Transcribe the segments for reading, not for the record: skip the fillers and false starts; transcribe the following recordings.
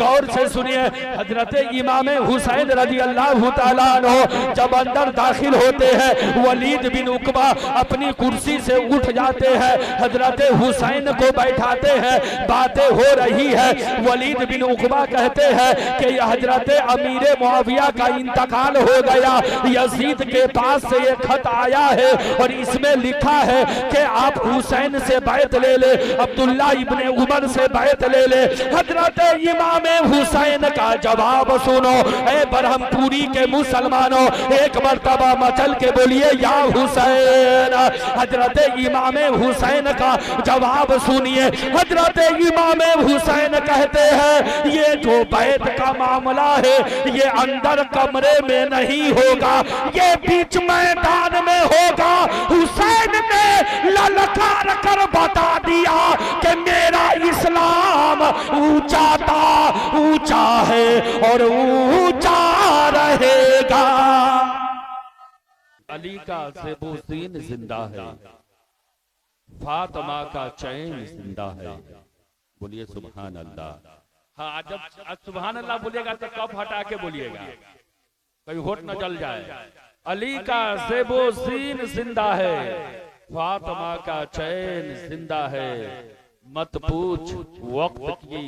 गौर से सुनिए, हजरत इमाम हुसैन रजी अल्लाह तआला अन्हु जब अंदर दाखिल होते हैं, वलीद बिन उकबा अपनी कुर्सी से उठ जाते हैं, हजरत हुसैन को बैठाते हैं, बातें हो रही है। वलीद बिन उकबा कहते हैं कि हजरत अमीर मुआविया का इंतकाल हो गया, यजीद के पास से एक खत आया है और इसमें लिखा है कि आप हुसैन से बैत ले ले, अब्दुल्ला इब्ने उमर से बैत ले ले। हजरत इमाम हुसैन का जवाब सुनो, ए ब्रह्मपुरी के मुसलमानों, एक मर्तबा मचल के बोलिए या हुसैन। हजरत इमाम हुसैन का जवाब सुनिए। हजरत इमाम हुसैन कहते हैं ये जो बैत का मामला है ये अंदर कमरे में नहीं होगा, ये बीच मैदान में होगा। हुसैन ने ललकार कर बता दिया कि मेरा इस्लाम ऊंचा है और ऊंचा रहेगा। अली का ज़ेबोसीन जिंदा है, फातिमा का चैन जिंदा है। बोलिए सुभान अल्लाह। हाँ, जब सुभान अल्लाह बोलिएगा तो कफ हटा के बोलिएगा, कहीं होठ न जल जाए। अली का ज़ेबोसीन जिंदा है, फातिमा का चैन जिंदा है। मत पूछ वक्त की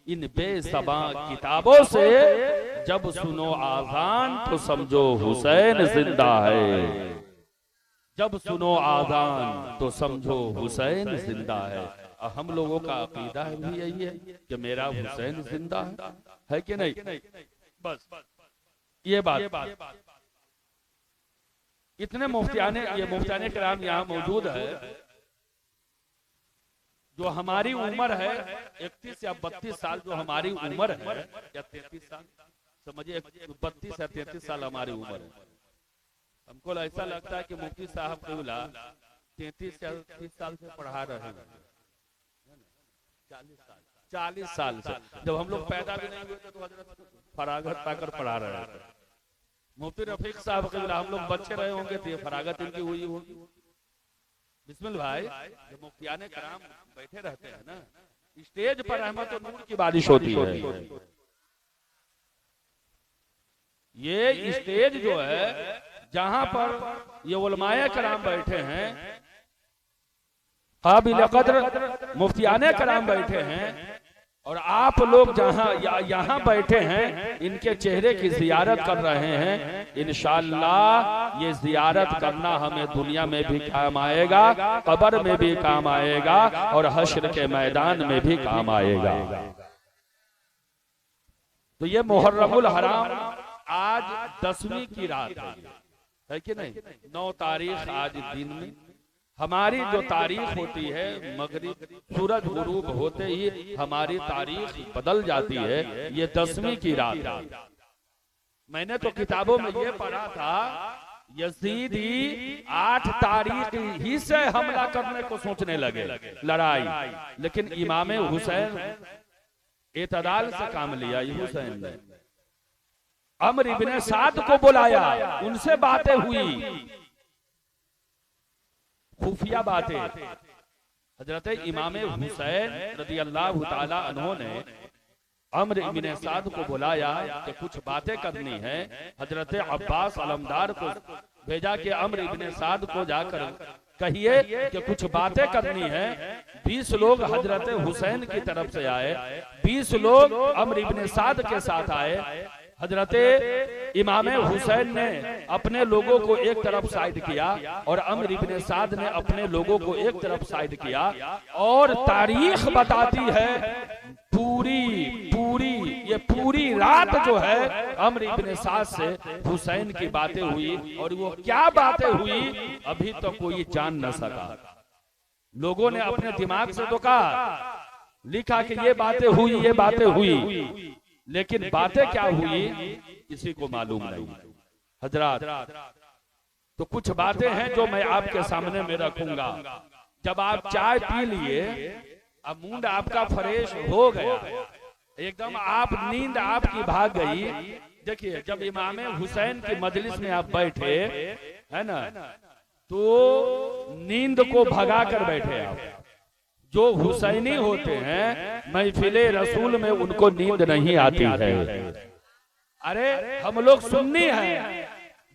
इन बेसबा किताबों से, जब सुनो आजान तो समझो हुसैन जिंदा है। जब सुनो आजान तो समझो हुसैन जिंदा है। और हम लोगों का अकीदा भी यही है कि मेरा हुसैन जिंदा है कि नहीं? बस ये बात। इतने मुफ्तियाने किराम यहाँ मौजूद है। जो हमारी उम्र है 31 या 32 साल, जो हमारी उम्र है, या 33 साल समझिए, 32 या 33 साल हमारी उम्र है। हमको ऐसा लगता है कि मुफ्ती साहब क़िबला 33 या 30 साल से पढ़ा रहे हैं, 40 साल से। जब हम लोग पैदा भी नहीं हुए थे तो हजरत फरागत पाकर पढ़ा रहे थे। मुफ्ती रफीक साहब क़िबला हम लोग बच्चे रहे होंगे तो ये फरागत इनकी हुई होगी। बिस्मिल भाई, जब मुफ्तियाने कराम बैठे रहते हैं ना, स्टेज पर रहमत और नूर की बारिश होती है। ये स्टेज जो है जहां पर ये उलमाए कराम बैठे हैं, काबिल कद्र मुफ्तियाने कराम बैठे हैं, और आप लोग जहां यहाँ बैठे हैं, इनके चेहरे की जियारत कर रहे हैं। इंशाअल्लाह ये जियारत करना हमें दुनिया में भी काम आएगा, कब्र में भी काम आएगा, और हश्र के मैदान में भी काम आएगा। तो ये मुहर्रमुल हराम आज 10वीं की रात है कि नहीं? 9 तारीख आज दिन में। हमारी जो तारीख होती है, मगरिब सूरज गुरूब होते ही हमारी तारीख बदल जाती है। ये 10वीं की रात है। मैंने तो किताबों में ये पढ़ा था यजीदी 8 तारीख ही से हमला करने को सोचने लगे, लड़ाई। लेकिन इमाम हुसैन एतदाल से काम लिया। हुसैन ने अम्र इब्ने साद को बुलाया, उनसे बातें हुई, खुफिया बातें। हजरत इमाम हुसैन रज़ी अल्लाह तआला अन्हु ने अम्र इब्ने साद को बुलाया कि कुछ बातें करनी है। हजरत अब्बास अलमदार को भेजा कि अम्र इब्ने साद को जाकर कहिए कि कुछ बातें करनी है। 20 लोग हजरत हुसैन की तरफ से आए, 20 लोग अम्र इब्ने साद के साथ आए। हजरत इमाम हुसैन ने अपने लोगों को एक तरफ साइड किया और अम्र इब्ने साद ने अपने लोगों को एक तरफ साइड किया। और तारीख बताती है पूरी रात जो है अम्र इब्ने साद से हुसैन की बातें हुई। और वो क्या बातें हुई अभी तो कोई जान न सका। लोगों ने अपने दिमाग से तो कहा, लिखा कि ये बातें हुई, ये बातें हुई, लेकिन बातें क्या हुई किसी को मालूम नहीं। हजरात, तो कुछ बातें हैं जो मैं आपके सामने में रखूंगा। जब आप चाय पी लिए, अब मूड आपका फ्रेश हो गया, एकदम आप नींद आपकी भाग गई। देखिए, जब इमाम हुसैन की मजलिस में आप बैठे है ना, तो नींद को भगा कर बैठे आप। जो हुसैनी होते हैं महफिले रसूल में उनको नींद नहीं आती है। अरे हम लोग सुन्नी हैं,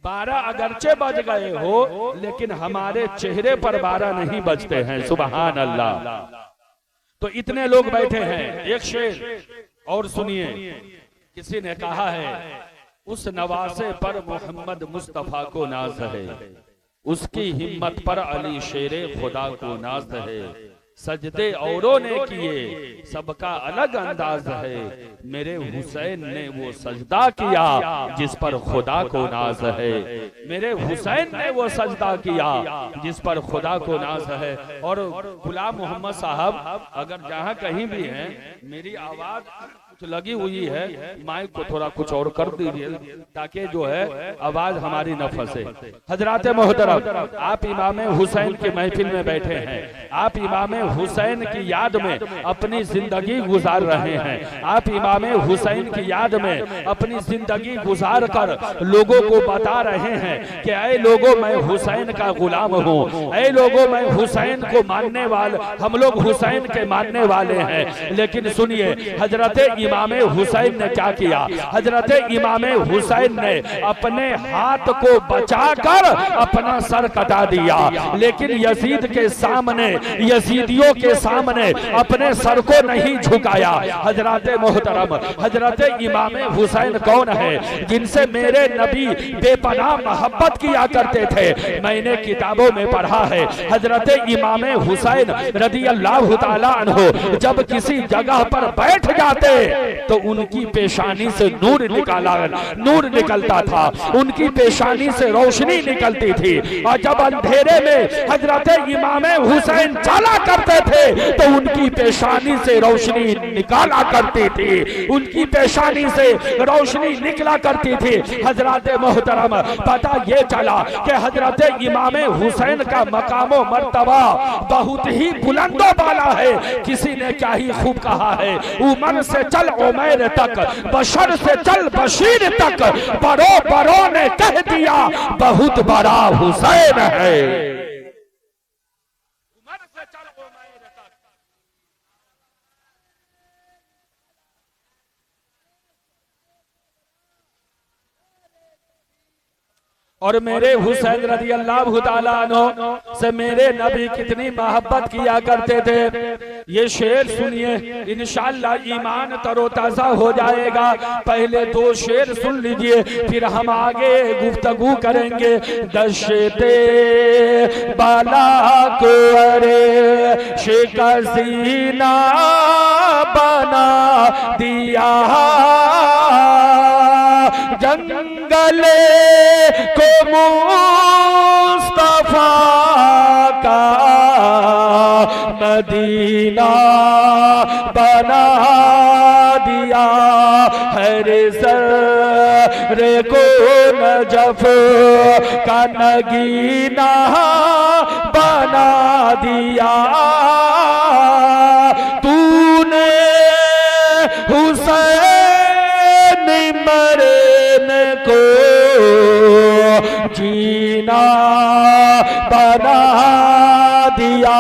12 अगरचे बज गए हो लेकिन हमारे चेहरे पर 12 नहीं बजते हैं। सुभान अल्लाह। तो इतने लोग बैठे हैं। एक शेर और सुनिए, किसी ने कहा है उस नवासे पर मोहम्मद मुस्तफा को नाज है, उसकी हिम्मत पर अली शेरे खुदा को नाज है, सजदे औरों ने किए सबका अलग अंदाज है, मेरे हुसैन ने वो सजदा किया जिस पर खुदा को नाज है, मेरे हुसैन ने वो सजदा किया जिस पर खुदा को नाज है। और गुलाम मोहम्मद साहब अगर जहां कहीं भी हैं, मेरी आवाज लगी हुई है, माइक को थोड़ा कुछ और कर दीजिए ताकि जो है आवाज हमारी न फंसे। हजरात मोहतरम, आप इमाम हुसैन की महफिल में बैठे हैं, आप इमाम हुसैन की याद में अपनी जिंदगी गुजार रहे हैं, आप इमाम हुसैन की याद में अपनी जिंदगी गुजार कर लोगों को बता रहे हैं कि ऐ लोगों मैं हुसैन का गुलाम हूँ, ऐ लोगों मैं हुसैन को मानने वाले, हम लोग हुसैन के मानने वाले हैं। लेकिन सुनिए हजरत इमाम हुसैन ने क्या किया। हजरत इमाम हुसैन ने अपने हाथ को बचाकर अपना सर कटा दिया, लेकिन यजीद के सामने, यजीदियों के सामने अपने सर को नहीं झुकाया। हजरत मोहतरम, हजरत इमाम हुसैन कौन है जिनसे मेरे नबी बेपनाह मोहब्बत किया करते थे। मैंने किताबों में पढ़ा है हजरत इमाम हुसैन रदी अल्लाह तआला अन्हु जब किसी जगह पर बैठ जाते तो उनकी पेशानी से नूर निकलता था, उनकी पेशानी से रोशनी निकलती थी। और जब अंधेरे में हजरत इमाम हुसैन चला करते थे तो उनकी पेशानी से रोशनी निकाला करती थी, उनकी पेशानी से रोशनी निकला करती थी। हजरत मोहतरम, पता ये चला कि हजरत इमाम हुसैन का मकामो मर्तबा बहुत ही बुलंदो वाला है। किसी ने क्या ही खूब कहा है, उमर से चल उमैर तक, बशर से चल बशीर तक, बड़ों बड़ों ने कह दिया बहुत बड़ा हुसैन है। और मेरे हुसैन रज़ी अल्लाह तआला अन्हु से मेरे नबी कितनी मोहब्बत किया करते थे। ये शेर सुनिए, इंशाअल्लाह ईमान तरोताजा हो जाएगा। पहले 2 शेर सुन लीजिए, फिर हम आगे गुफ्तगू करेंगे। दशते बाला को अरे शिकसीना बना दिया, जंगले को मुस्तफा का मदीना बना दिया, हर सर को नजफ का नगीना बना दिया। तूने हुसैन मरने को जीना बना दिया।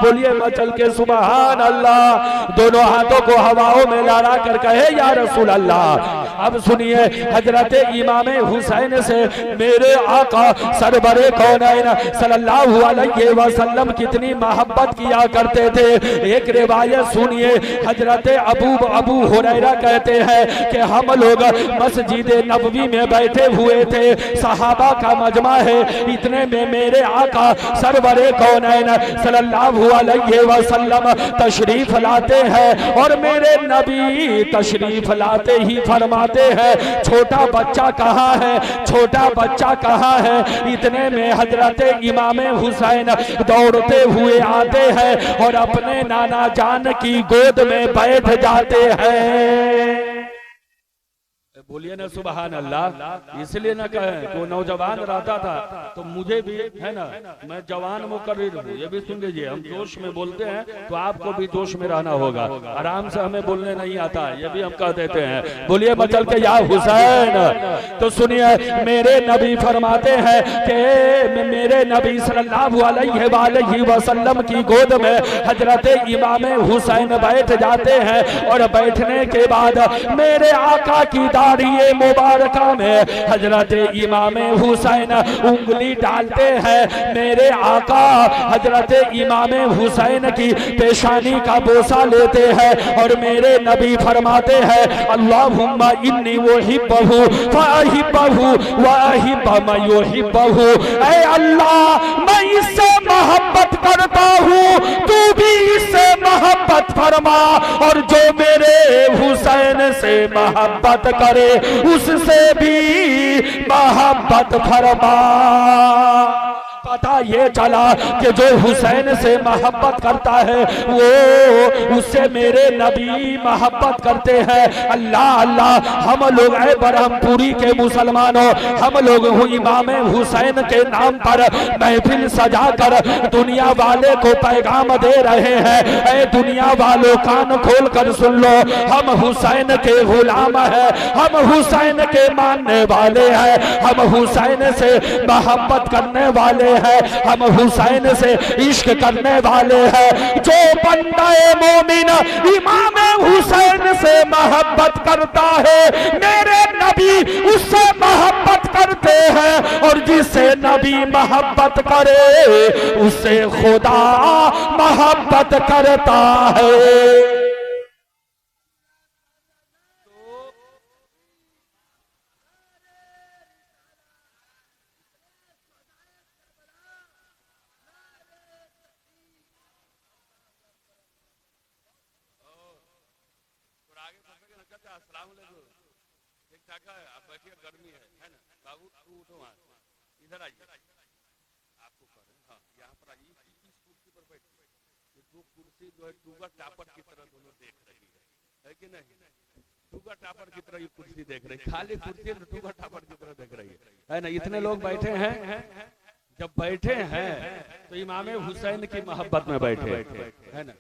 बोलिए मचल के सुभान अल्लाह। दोनों हाथों को हवाओं में लड़ा कर कहे या रसूल अल्लाह। अब सुनिए, हजरत इमाम हुसैन से मेरे आका सरवरे कौनैन सल्लल्लाहु अलैहि वसल्लम कितनी मोहब्बत किया करते थे। एक रिवायत सुनिए, हजरत अबू हुरैरा कहते हैं कि हम लोग मस्जिद नबवी में बैठे हुए थे, सहाबा का मजमा है, इतने में मेरे आका सरवरे कौनैन सल्लल्लाहु अलैहि वसल्लम तशरीफ लाते हैं और मेरे नबी तशरीफ लाते ही फरमाते हैं छोटा बच्चा कहाँ है, छोटा बच्चा कहाँ है। इतने में हजरत इमाम हुसैन दौड़ते हुए आते हैं और अपने नाना जान की गोद में बैठ जाते हैं। बोलिए ना सुबहान अल्लाह। इसलिए ना कहें तो नौजवान रहता था तो मुझे भी है ना, मैं जवान मुकर्रिर हूँ, ये भी सुन लीजिए। हम जोश में बोलते हैं तो आपको भी जोश में रहना होगा, आराम से हमें बोलने नहीं आता, ये भी हम कह देते हैं। बोलिए मचल के या हुसैन। तो सुनिए, मेरे नबी फरमाते हैं कि मेरे नबी सल्लल्लाहु अलैहि वसल्लम की गोद में हजरत इमाम हुसैन बैठ जाते हैं और बैठने के बाद मेरे आका की दाढ़ी मुबारका में हजरत इमाम हुसैन उंगली डालते हैं। मेरे आका हजरत इमाम हुसैन की पेशानी का बोसा लेते हैं और मेरे नबी फरमाते हैं अल्लाहुम्मा इन्नी वहिब्बहु फअहिब्बहु वअहिब्ब मन युहिब्बहु। ऐ अल्लाह, मैं इससे मोहब्बत करता हूँ, तू भी इससे मोहब्बत फरमा, और जो मेरे हुसैन से मोहब्बत करे उससे भी मोहब्बत फरमा। पता ये चला कि जो हुसैन से मोहब्बत करता है वो उससे मेरे नबी मोहब्बत करते हैं। अल्लाह अल्लाह, हम लोग है ब्रह्मपुरी के मुसलमानों, हम लोग इमाम हुसैन के नाम पर महफिल सजाकर दुनिया वाले को पैगाम दे रहे हैं। ऐ दुनिया वालों, कान खोल कर सुन लो, हम हुसैन के गुलाम हैं, हम हुसैन के मानने वाले हैं, हम हुसैन से मोहब्बत करने वाले हैं, हम हुसैन से इश्क करने वाले हैं। जो बंदा मोमिन इमाम हुसैन से मोहब्बत करता है, मेरे नबी उससे मोहब्बत करते हैं, और जिससे नबी मोहब्बत करे उससे खुदा मोहब्बत करता है। आप बैठिए, गर्मी है ना बाबू, उठो वहाँ, इधर आइए, आपको कह रहे हैं, हाँ यहाँ पर आइए, इस कुर्सी पर बैठिए। ये दो कुर्सी जो है टूगा टापर की तरह दोनों देख रही है कि नहीं? टूगा टापर की तरह ये कुर्सी देख रही है, खाली कुर्सी टूगा टापर की तरह देख रही है ना? इतने लोग बैठे हैं, जब बैठे हैं तो इमाम हुसैन की मोहब्बत में बैठे है ना।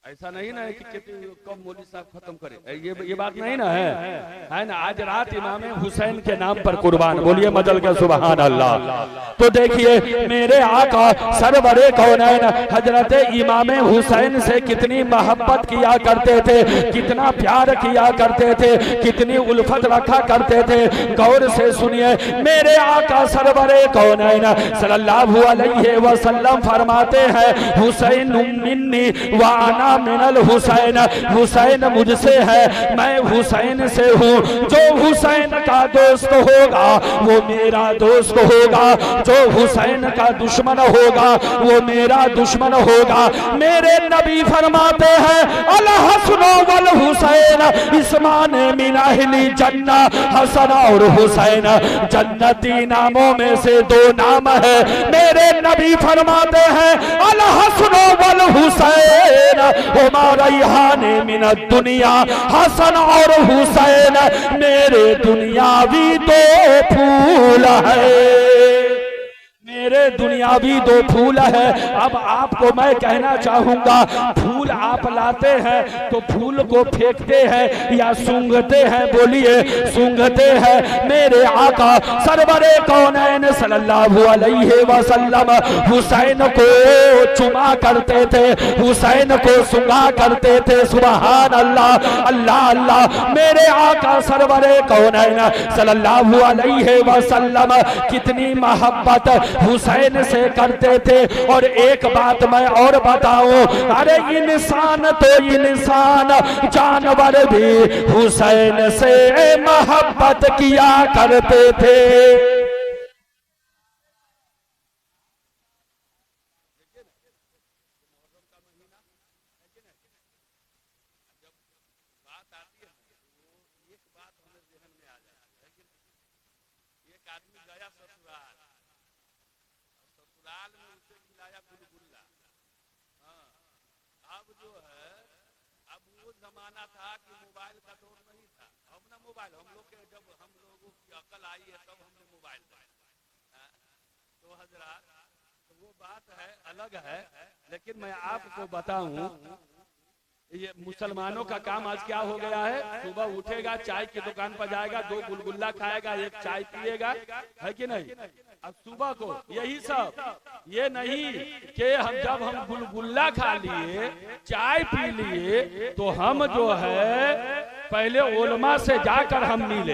ऐसा नहीं ना है कि कब मौलवी साहब खत्म करे, ये बात नहीं ना है ना। आज रात इमाम हुसैन के नाम पर कुर्बान, बोलिए मजल के सुभान अल्लाह। तो देखिए, मेरे आका सरवरे कौनैन हजरत इमाम हुसैन से कितनी मोहब्बत किया करते थे, कितना प्यार किया करते थे, कितनी उल्फत रखा करते थे। गौर से सुनिए, मेरे आका सरवरे कौनैन सल्लल्लाहु अलैहि वसल्लम फरमाते हैं हुसैन मिन्नी व अना मिनल हुसैन, हुसैन मुझसे है, मैं हुसैन से हूँ। जो हुसैन का दोस्त होगा वो मेरा दोस्त होगा, जो हुसैन का दुश्मन होगा वो मेरा दुश्मन होगा। मेरे नबी फरमाते हैं अल हसन वल हुसैन इस्मान मिन अहली जन्ना, हसन और हुसैन जन्नती नामों में से दो नाम है। मेरे नबी फरमाते हैं अल हसन वल हुसैन हमारा यहाँ मिन दुनिया, हसन और हुसैन मेरे दुनियावी दो फूल है, मेरे दुनियावी दो फूल है। अब आपको मैं कहना चाहूंगा, फूल आप लाते हैं तो फूल को फेंकते हैं या सूंघते हैं? बोलिए सूंघते हैं। मेरे आका सरवरे कौनैन सल्लल्लाहु अलैहि वसल्लम हुसैन को चुमा करते थे, हुसैन को सूंघा करते थे। सुभान अल्लाह, अल्लाह अल्लाह। मेरे आका सरवरे कौनैन सल्लल्लाहु अलैहि वसल्लम कितनी मोहब्बत हुसैन से करते थे। और एक बात मैं और बताऊं, अरे इंसान तो इंसान, जानवर भी हुसैन से मोहब्बत किया करते थे। हम लोग के जब हम लोगों की अकल आई है तब हमने मोबाइल तो हजरात वो बात है अलग है। लेकिन मैं आपको बताऊं ये मुसलमानों का काम आज क्या हो गया है, सुबह उठेगा चाय की दुकान पर जाएगा, 2 गुलगुल्ला खाएगा, 1 चाय पिएगा, है कि नहीं। अब सुबह को यही सब, ये नहीं कि जब हम गुलगुल्ला खा लिए चाय पी लिए तो हम जो है पहले उलमा से जाकर हम मिले,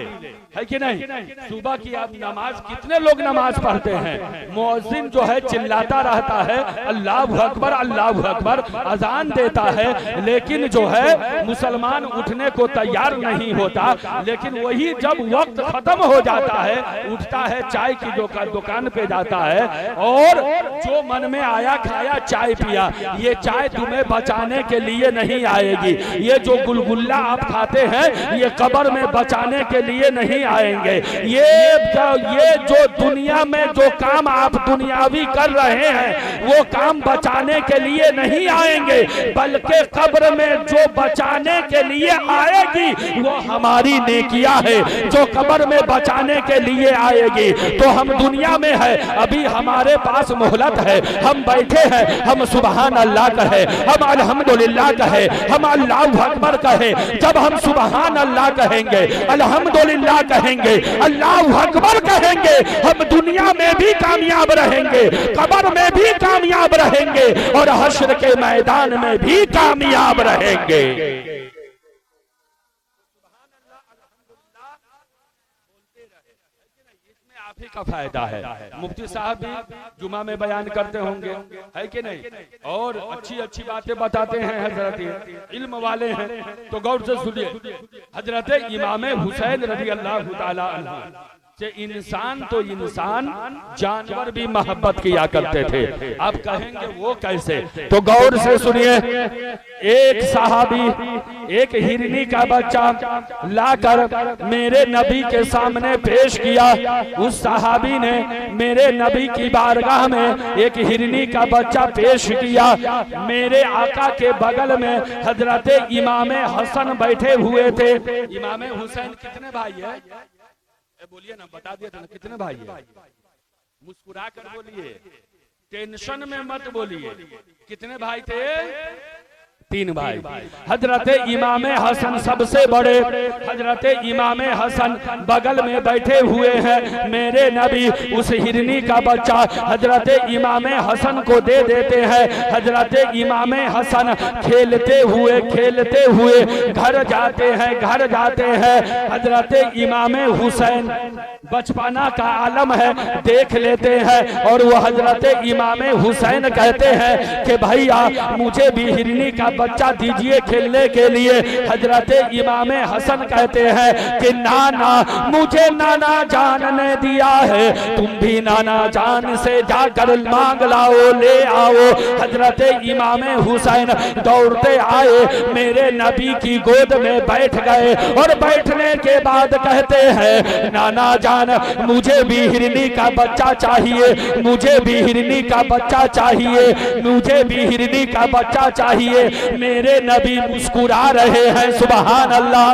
है कि नहीं। सुबह की आप नमाज, कितने लोग नमाज पढ़ते हैं, मुअज्जिन जो है चिल्लाता रहता है अल्लाहु अकबर अल्लाहु अकबर, अजान देता है, लेकिन जो है मुसलमान उठने को तैयार नहीं होता। लेकिन वही जब वक्त खत्म हो जाता है उठता है, चाय की दुकान पे जाता है और जो मन में आया खाया, चाय पिया। ये चाय तुम्हें बचाने के लिए नहीं आएगी, ये जो गुलगुल्ला आप खाते हैं ये कब्र में बचाने के लिए नहीं आएंगे। ये जो दुनिया में जो काम आप दुनियावी कर रहे हैं वो काम बचाने के लिए नहीं आएंगे, बल्कि कब्र में जो बचाने के लिए आएगी वो हमारी नेकियां है जो कब्र में बचाने के लिए आएगी। तो हम दुनिया में है, अभी हमारे पास मोहलत है, हम बैठे हैं, हम सुबहान अल्लाह कहे, हम अल्हम्दुलिल्लाह कहे, हम अल्लाहु अकबर कहे। जब हम सुबहान अल्लाह कहेंगे, अल्हम्दुलिल्लाह कहेंगे, अल्लाहु अकबर कहेंगे, हम दुनिया में भी कामयाब रहेंगे, कब्र में भी कामयाब रहेंगे और हश्र के मैदान में भी कामयाब रहेंगे। का फायदा है। मुफ्ती साहब भी जुमा में बयान करते होंगे, है कि नहीं, और अच्छी अच्छी बातें बताते हैं, हजरत इल्म वाले हैं। तो गौर से सुनिए, हजरत इमाम हुसैन रज़ी अल्लाह ताला अन्हु से इंसान तो इंसान जानवर भी मोहब्बत किया करते थे। आप कहेंगे वो कैसे, तो गौर से सुनिए। एक सहाबी एक हिरनी का बच्चा लाकर मेरे नबी के सामने पेश किया। उस सहाबी ने मेरे नबी की बारगाह में एक हिरनी का बच्चा पेश किया। मेरे आका के बगल में हजरत इमाम हसन बैठे हुए थे। इमाम हुसैन कितने भाई है, बोलिए ना, बता दिया था ना कितने भाई है, मुस्कुरा कर बोलिए, टेंशन में मत बोलिए। कितने भाई थे, 3 भाई। हजरत इमाम हसन सबसे बड़े, हजरत इमाम हसन बगल में बैठे हुए हैं। मेरे नबी उस हिरनी का बच्चा हजरत इमाम हसन को दे देते हैं। हजरत इमाम हसन खेलते हुए घर जाते हैं। हजरत इमाम हुसैन बचपना का आलम है, देख लेते हैं और वो हजरत इमाम हुसैन कहते हैं कि भैया मुझे भी हिरनी का बच्चा दीजिए खेलने के लिए। हजरत इमाम हसन कहते हैं कि नाना, मुझे नाना जान ने दिया है, तुम भी नाना जान से जाकर मांग लाओ, ले आओ। हजरत इमाम हुसैन दौड़ते आए, मेरे नबी की गोद में बैठ गए और बैठने के बाद कहते हैं नाना जान, मुझे भी हिरनी का बच्चा चाहिए, मुझे भी हिरनी का बच्चा चाहिए, मुझे भी हिरनी का बच्चा चाहिए। मेरे नबी मुस्कुरा रहे हैं, सुभान अल्लाह,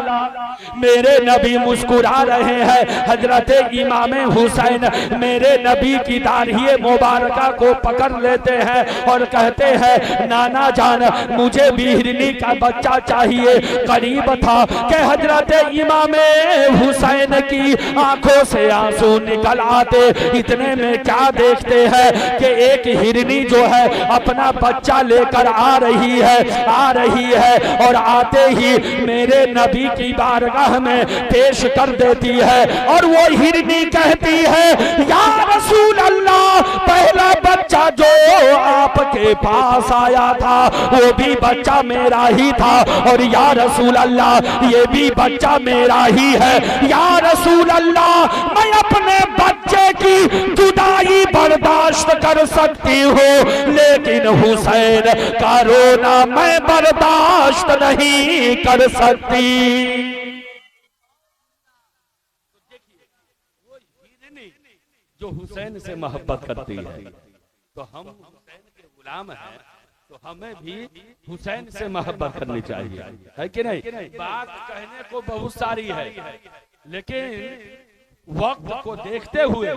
मेरे नबी मुस्कुरा रहे हैं। हजरत इमाम हुसैन मेरे नबी की दाढ़ी मुबारका को पकड़ लेते हैं और कहते हैं नाना जान, मुझे भी हिरनी का बच्चा चाहिए। करीब था कि हजरत इमाम हुसैन की आंखों से आंसू निकल आते। इतने में क्या देखते हैं कि एक हिरनी जो है अपना बच्चा लेकर आ रही है और आते ही मेरे नबी की बारगाह में पेश कर देती है और वो हिरनी कहती है या रसूल अल्लाह, पहला बच्चा जो आपके पास आया था वो भी बच्चा मेरा ही था और या रसूल अल्लाह ये भी बच्चा मेरा ही है। या रसूल अल्लाह, मैं अपने बच्चे की जुदाई बर्दाश्त कर सकती हूँ, लेकिन हुसैन का रोना मैं बर्दाश्त नहीं कर सकती। वो हिरनी जो हुसैन से मोहब्बत करती है, तो हम हुसैन के गुलाम हैं, तो हमें भी हुसैन से मोहब्बत करनी चाहिए, है कि नहीं? बात कहने को बहुत सारी है, लेकिन वक्त को देखते हुए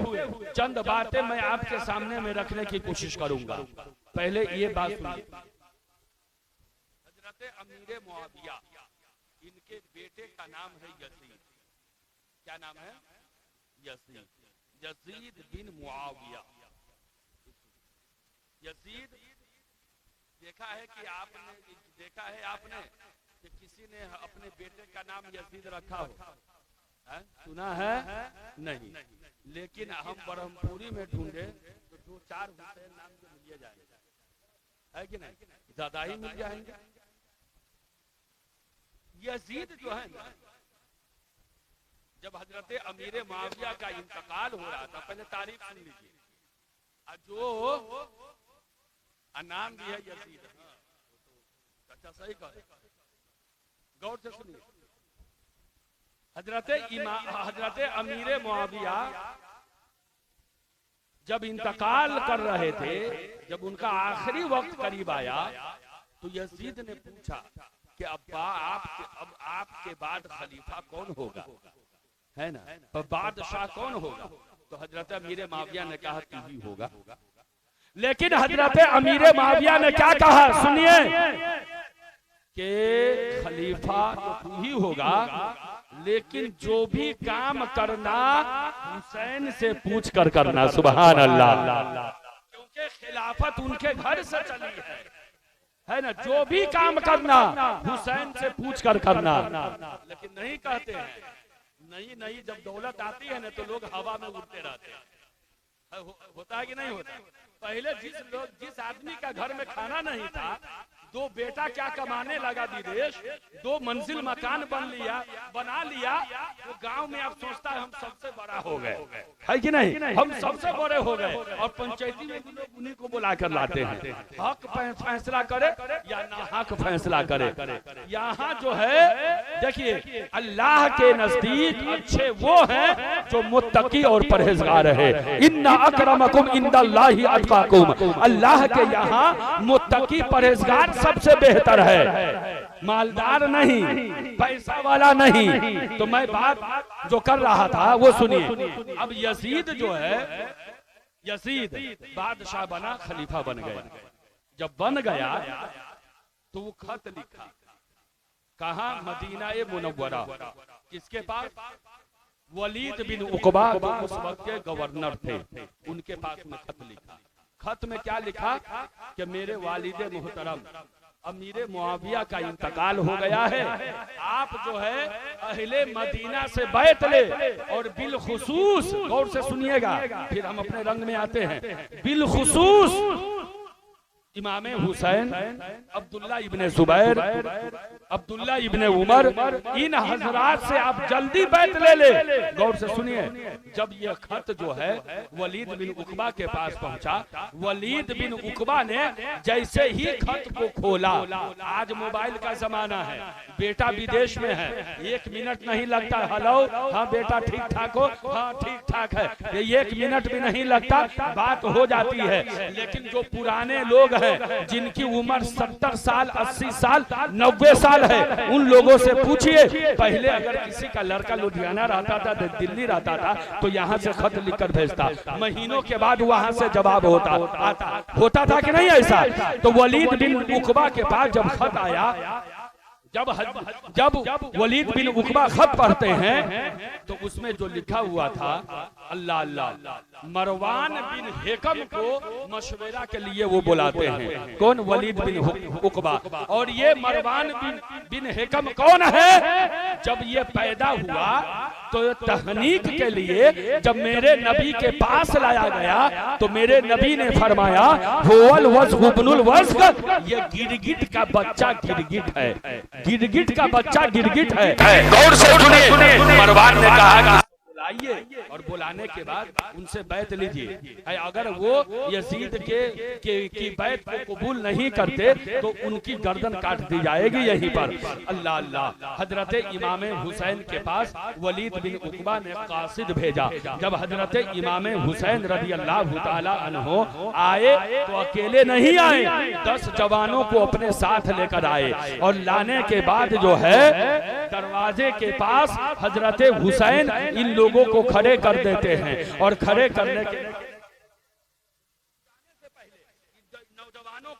चंद बातें मैं आपके सामने में रखने की कोशिश करूंगा। पहले ये बात सुनिए, हजरत अमीर मुआविया, इनके बेटे का नाम है यजीद। क्या नाम है? यजीद। यजीद बिन मुआविया। यजीद देखा है कि आपने कि किसी ने अपने बेटे का नाम यजीद रखा हो, सुना है? नहीं। लेकिन हम ब्रह्मपुरी में ढूंढे तो 2-4 हुसैन नाम के मिल जाएंगे, है कि नहीं? ज्यादा ही मिल जाएंगे। यजीद जो है ना, जब हजरत अमीर मुआविया का इंतकाल हो रहा था, पहले तारीख सुन लीजिए, जो नाम भी है यजीद। अच्छा, सही कहा, गौर से सुनिए। हजरत अमीर मुआविया जब इंतकाल कर रहे थे, जब उनका आखिरी वक्त करीब आया, तो यजीद ने पूछा कि अब्बा अब आपके बाद खलीफा कौन होगा, है ना? तो बादशाह कौन होगा? तो हजरत अमीर मुआविया ने कहा तू ही होगा। लेकिन हजरत अमीर मुआविया ने क्या कहा, सुनिए, कि खलीफा तो तू ही होगा, लेकिन जो भी काम करना हुसैन से पूछ कर करना। सुभान अल्लाह। क्योंकि खिलाफत उनके घर से चली है ना? जो भी काम करना हुसैन से पूछ कर करना। लेकिन नहीं कहते हैं, नहीं, जब दौलत आती है ना तो लोग हवा में उड़ते रहते हैं। होता है कि नहीं होता? पहले जिस आदमी का घर में खाना नहीं था, 2 बेटा क्या कमाने लगा विदेश, 2 मंजिल मकान बना लिया, तो गांव में अब सोचता है हम सबसे बड़ा हो गए, है कि नहीं? हम सबसे बड़े हो गए। और पंचायती में भी लोग उन्हीं को बुला कर लाते हैं, हक फैसला करे या ना हक फैसला करे। यहाँ जो है, देखिए, अल्लाह के नजदीक अच्छे वो हैं जो मुत्तकी और परहेजगार है। इन्ना अकरमकुम इंदल्लाहि अतकाकुम। अल्लाह के यहाँ मुत्तकी परहेजगार सबसे बेहतर है, मालदार नहीं, पैसा वाला नहीं। तो मैं बात जो कर रहा था वो सुनिए। अब यजीद जो है, यजीद बादशाह बना, खलीफा बन गया। जब बन गया तो वो खत लिखा, कहा? मदीना ए मुनव्वरा। किसके पास? वलीद बिन उकबा, जो उस वक्त के गवर्नर थे, उनके पास में खत लिखा। खत में क्या लिखा कि मेरे वालिद मोहतरम अमीर मुआविया का इंतकाल हो गया है, आप जो है अहले मदीना से बैत ले, और बिलखुसूस, गौर से सुनिएगा, फिर हम अपने रंग में आते हैं, बिलखुसूस इमाम हुसैन, अब्दुल्ला इब्ने जुबैर, अब्दुल्ला इब्ने उमर, इन हजरात से आप जल्दी बैत ले ले। गौर से सुनिए, जब ये खत जो है वलीद बिन उकबा के पास पहुंचा, वलीद बिन उकबा ने जैसे ही खत को खोला, आज मोबाइल का जमाना है, बेटा विदेश में है, 1 मिनट नहीं लगता, हेलो, हाँ बेटा ठीक ठाक हो, हाँ ठीक ठाक है, ये 1 मिनट भी नहीं लगता, बात हो जाती है। लेकिन जो पुराने लोग हैं, जिनकी उम्र 70 साल, 80 साल, 90 साल है, उन लोगों से पूछिए, पहले अगर किसी का लड़का लुधियाना रहता था, दिल्ली रहता था, तो यहाँ से खत लिखकर भेजता, महीनों के बाद वहां से जवाब होता था कि नहीं ऐसा? तो वलीद बिन उकबा के पास जब खत आया, जब वलीद बिन उकबा खत पढ़ते हैं, तो उसमें जो लिखा हुआ था, अल्लाह अल्लाह, मरवान बिन हेकम को मशवरा के लिए वो बुलाते हैं। कौन? वलीद बिन उकबा। और ये मरवान बिन हेकम कौन है? जब ये पैदा हुआ तो तहनीक के लिए जब मेरे नबी के पास लाया गया, तो मेरे नबी ने फरमाया, हुवल वज़्क़ इब्नुल वज़्क़, ये गिरगिट का बच्चा गिरगिट है, गिरगिट का बच्चा गिरगिट है। गौर से सुनिए, मरवान ने कहा, बुलाइए, और बुलाने के बाद उनसे बैत लीजिए। अगर वो यजीद की बैत को कबूल नहीं करते तो उनकी गर्दन काट दी जाएगी यहीं पर। अल्लाह अल्लाह। हजरत इमाम हुसैन के पास वलीद बिन उकबा ने कासिद भेजा। जब हजरत इमाम हुसैन रज़ी अल्लाह तआला अन्हो आए तो अकेले नहीं आए, 10 जवानों को अपने साथ लेकर आए और लाने के बाद जो है दरवाजे के पास हजरत हुसैन इन लोगों को खड़े कर देते हैं और खड़े करने के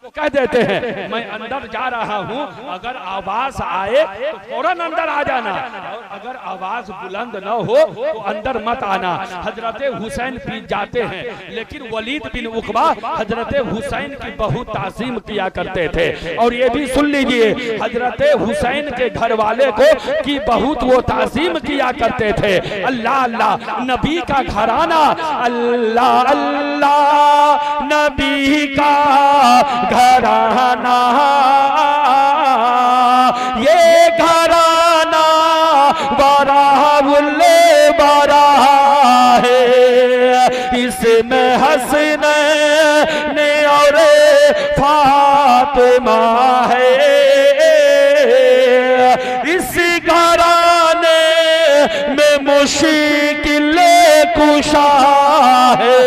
को कह देते हैं मैं अंदर जा रहा हूं, अगर आवाज आए तो फौरन अंदर आ जाना, और अगर आवाज बुलंद न हो तो अंदर मत आना। हजरत हुसैन पीछे जाते हैं, लेकिन वलीद बिन उकबा हजरत हुसैन की बहुत ताज़ीम किया करते थे। और ये भी सुन लीजिए, हजरत हुसैन के घर वाले को की बहुत वो ताज़ीम किया करते थे। अल्लाह अल्लाह, नबी का घराना, अल्लाह अल्लाह, नबी का घराना, ये घराना बराबुल्ले बरा है, इसमें हसन ने और फातिमा है, इस घराने में मुश्किल कुशा है।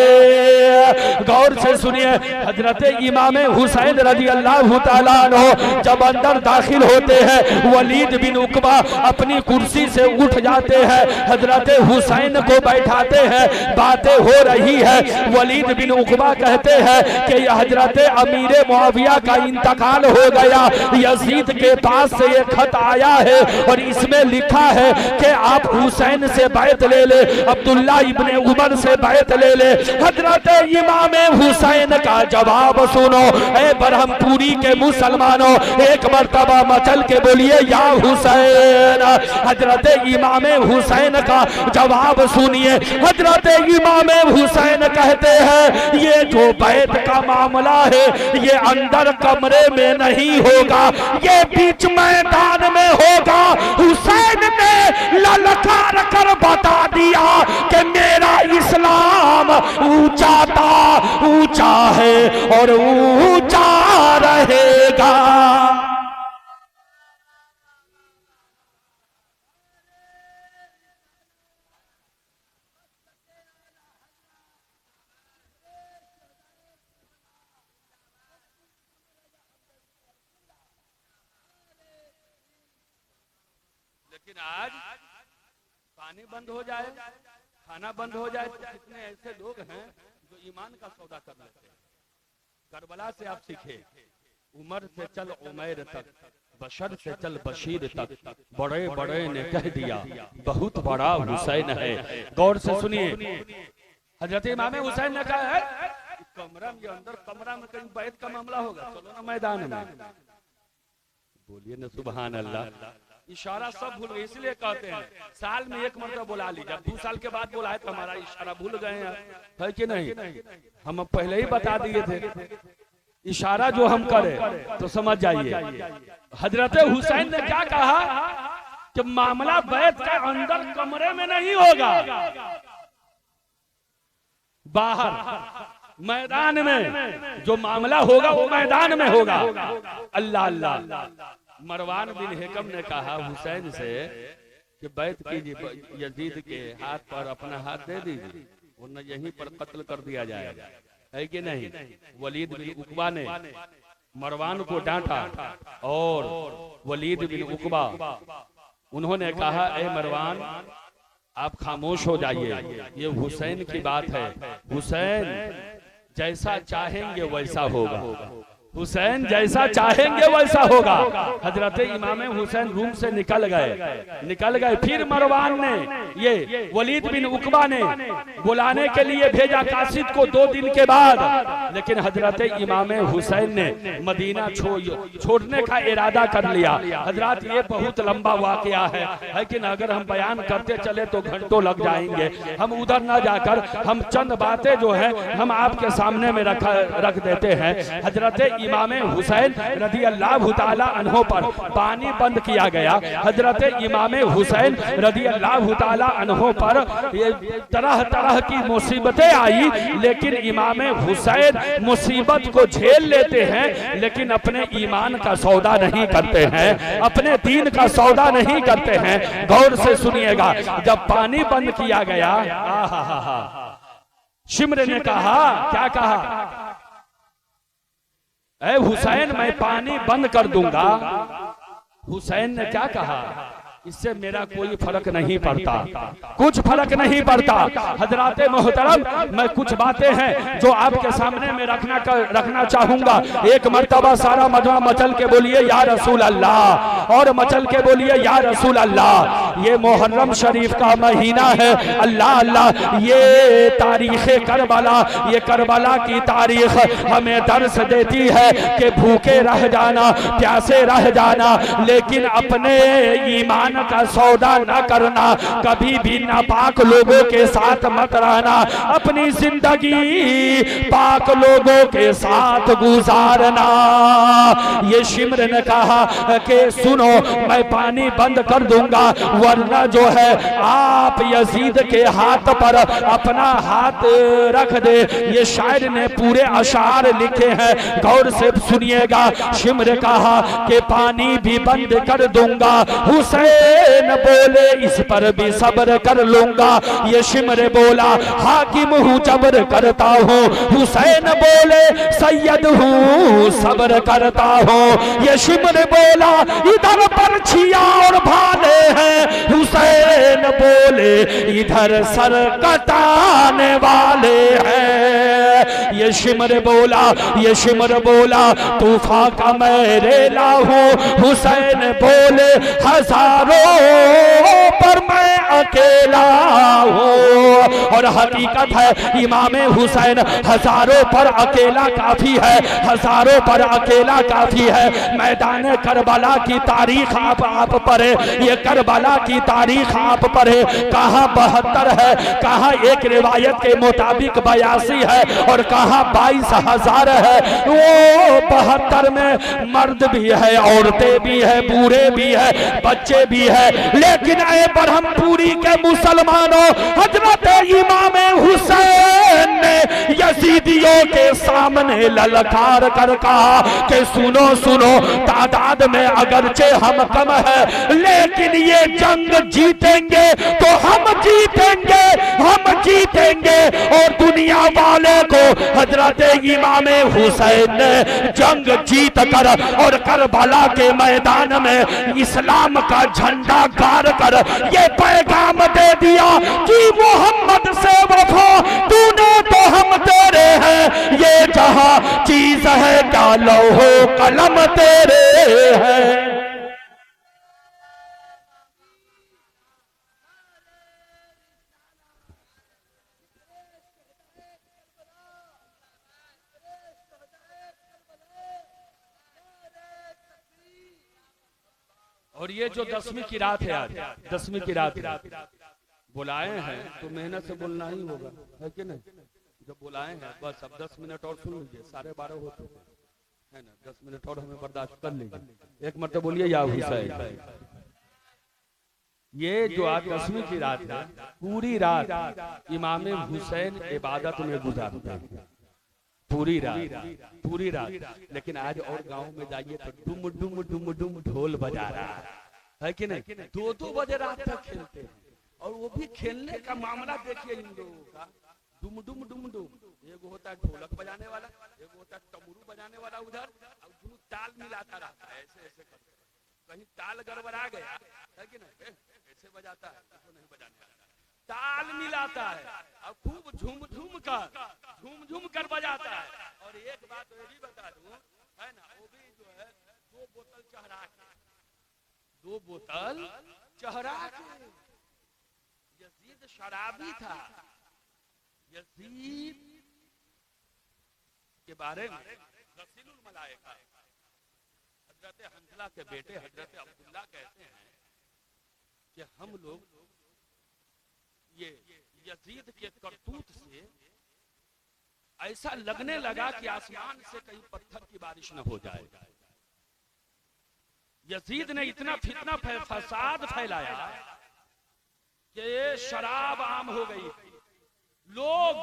गौर से सुनिए, हजरत इमाम हुसैन रज़ी अल्लाह तआला अन्हु जब अंदर दाखिल होते हैं, वलीद बिन उकबा अपनी कुर्सी से उठ जाते हैं, हजरत हुसैन को बैठाते हैं, बातें हो रही है। वलीद बिन उकबा कहते हैं कि हजरत अमीर मुआविया का इंतकाल हो गया, यजीद के पास से ये खत आया है और इसमें लिखा है कि आप हुसैन से बैत ले ले, अब्दुल्ला इब्ने उमर से बैत ले ले। हजरत इमाम हुसैन का जवाब सुनो, ए बरहमपुरी के मुसलमानों, एक मर्तबा मचल के बोलिए या हुसैन। हजरत इमाम हुसैन का जवाब सुनिए। हजरत इमाम हुसैन कहते हैं ये जो बैत का मामला है ये अंदर कमरे में नहीं होगा, ये बीच मैदान में होगा। हुसैन ने ललकार कर बता दिया कि मेरा इस्लाम ऊंचा था, ऊंचा है और ऊंचा रहेगा। लेकिन आज पानी बंद हो जाए, खाना बंद हो जाए, तो कितने ऐसे लोग हैं जो ईमान का सौदा कर लेते हैं। करबला से आप सीखे, उमर से चल उमैर तक, बशर से चल बशीर तक, बड़े बड़े ने कह दिया बहुत बड़ा हुसैन है। गौर से सुनिए, हजरत इमाम हुसैन ने कहा है कमरा के अंदर, कमरा में कहीं बैत का मामला होगा, चलो ना मैदान में, बोलिए ना सुभान अल्लाह। इशारा सब भूल गए, इसलिए कहते हैं साल में एक मरतबा बुला लीजिए, 2 साल के बाद बुलाए तो हमारा इशारा भूल गए हैं, है कि नहीं? हम पहले ही बता दिए थे, इशारा जो हम करें तो समझ जाइए। हजरत हुसैन ने क्या कहा कि मामला बैत का अंदर कमरे में नहीं होगा, बाहर मैदान में जो मामला होगा वो मैदान में होगा। अल्लाह अल्लाह। मरवान बिन हिकम ने कहा हुसैन से कि बैत कीजिए, यजीद के हाथ पर अपना हाथ दे दीजिए वरना यहीं पर कत्ल कर दिया जाएगा, है कि नहीं? वलीद बिन उकबा ने मरवान को डांटा और वलीद बिन उकबा उन्होंने कहा ए मरवान आप खामोश हो जाइए, ये हुसैन की बात है, हुसैन जैसा चाहेंगे वैसा होगा, हुसैन जैसा चाहेंगे वैसा होगा। हजरत इमाम हुसैन रूम से निकल गए। फिर मरवान ने ये वलीद बिन उकबा ने बुलाने के लिए भेजा कासिद को 2 दिन के बाद, लेकिन हजरत इमाम हुसैन ने मदीना छोड़ने का इरादा कर लिया। हजरत ये बहुत लंबा वाकया है, लेकिन अगर हम बयान करते चले तो घंटों लग जाएंगे। हम उधर न जाकर हम चंद बातें जो है हम आपके सामने में रख देते हैं। हजरत इमाम हुसैन रदी अल्लाह ताला अन्हो पर पानी बंद किया गया। हजरत इमाम हुसैन रदी अल्लाह ताला अन्हो पर तरह तरह की मुसीबतें आई, लेकिन इमाम हुसैन मुसीबत को झेल लेते हैं, लेकिन अपने ईमान का सौदा नहीं करते हैं, अपने दीन का सौदा नहीं करते हैं। गौर से सुनिएगा, जब पानी बंद किया गया, शिम्र ने कहा, क्या कहा, ऐ हुसैन मैं पानी बंद कर दूंगा। हुसैन ने क्या कहा, इससे मेरा कोई फर्क नहीं पड़ता, कुछ फर्क नहीं पड़ता। हजराते मोहतरम, मैं कुछ बातें हैं जो आपके सामने में रखना चाहूंगा। एक मर्तबा सारा मजमा मचल के बोलिए या रसूल अल्लाह, और मचल के बोलिए या रसूल अल्लाह। ये मुहर्रम शरीफ का महीना है, अल्लाह अल्लाह, ये तारीख करबला, ये करबला की तारीख हमें दर्श देती है कि भूखे रह जाना, प्यासे रह जाना, लेकिन अपने ईमान का सौदा न करना, कभी भी नापाक लोगों के साथ मत रहना, अपनी जिंदगी पाक लोगों के साथ गुजारना। ये शिम्र ने कहा कि सुनो, मैं पानी बंद कर दूंगा, वरना जो है आप यजीद के हाथ पर अपना हाथ रख दे। ये शायर ने पूरे अशार लिखे हैं, गौर से सुनिएगा। शिम्र कहा कि पानी भी बंद कर दूंगा, हुसैन बोले इस पर भी सब्र कर लूंगा। ये शिम्र बोला हाकिम हूँ जबर करता हूँ, हुसैन बोले सैयद हूँ सब्र करता हूँ। ये शिम्र बोला इधर परछिया और भाले हैं, हुसैन बोले इधर सर कटाने वाले हैं। ये शिम्र बोला तूफान का मैं रेला हूँ, हुसैन बोले हजारों पर मैं अकेला हूँ। और हकीकत है इमाम हुसैन हजारों पर अकेला काफी है, हजारों पर अकेला काफी है। मैदान करबला की तारीख आप पढ़े, ये करबला की तारीख आप पढ़े, कहाँ 72 है, कहाँ एक रिवायत के मुताबिक 82 है, और कहाँ 22,000 है। वो 72 में मर्द भी है, औरतें भी है, बूढ़े भी है, बच्चे भी है, लेकिन ऐ ब्रह्मपुरी के मुसलमानों, हजरत इमाम हुसैन ने यजीदियों के सामने ललकार कर कहा कि सुनो सुनो, तादाद में अगरचे हम कम है, लेकिन ये जंग जीतेंगे तो हम जीतेंगे, हम जीतेंगे। और दुनिया वाले को हजरत इमाम हुसैन ने जंग जीत कर और करबला के मैदान में इस्लाम का झंडा गाड़ कर ये पैगाम दे दिया कि मोहम्मद से वफा तूने तो हम तेरे हैं, ये जहां चीज है क्या लौहो कलम तेरे हैं। और ये जो 10वीं की रात है, आज 10वीं की रात बुलाए हैं तो मेहनत से बोलना ही होगा, है कि नहीं? जब बुलाए हैं बस अब 10 मिनट और सुन लीजिए, 12:30 हो चुके है ना, 10 मिनट और हमें बर्दाश्त कर लीजिए। एक मरतबा बोलिए या हुसैन। ये जो आज 10वीं की रात है, पूरी रात इमाम हुसैन इबादत में गुजारते हैं, पूरी रात। लेकिन आज और गांव में जाइए तो डुम डुम डुम डुम ढोल बजा रहा है कि नहीं? 2-2 बजे रात तक खेलते हैं, और वो भी खेलने का मामला देखिए इन लोगों का, डुम डुम डुम डुम। एक होता है ढोलक बजाने वाला, एक होता है टमरू बजाने वाला उधर, और दोनों ताल मिलाता रहता है, ऐसे ऐसे करके। कहीं ताल गड़बड़ा गया है कि नहीं, ऐसे बजाता है, इसको नहीं बजाने वाला, ताल मिलाता है और खूब झूम झूम कर बजाता है। और एक बात ये भी बता दूं, है ना, वो भी जो है 2 बोतल चढ़ा के यजीद शराबी था। यजीद के बारे में रसीलुल मलाइका हजरत हंजला के बेटे हजरत अब्दुल्ला कहते हैं कि हम लोग ये यजीद के करतूत से ऐसा लगने लगा कि आसमान से कहीं पत्थर की बारिश न हो जाए। यजीद ने इतना फितना फसाद फैलाया कि ये शराब आम हो गई। लोग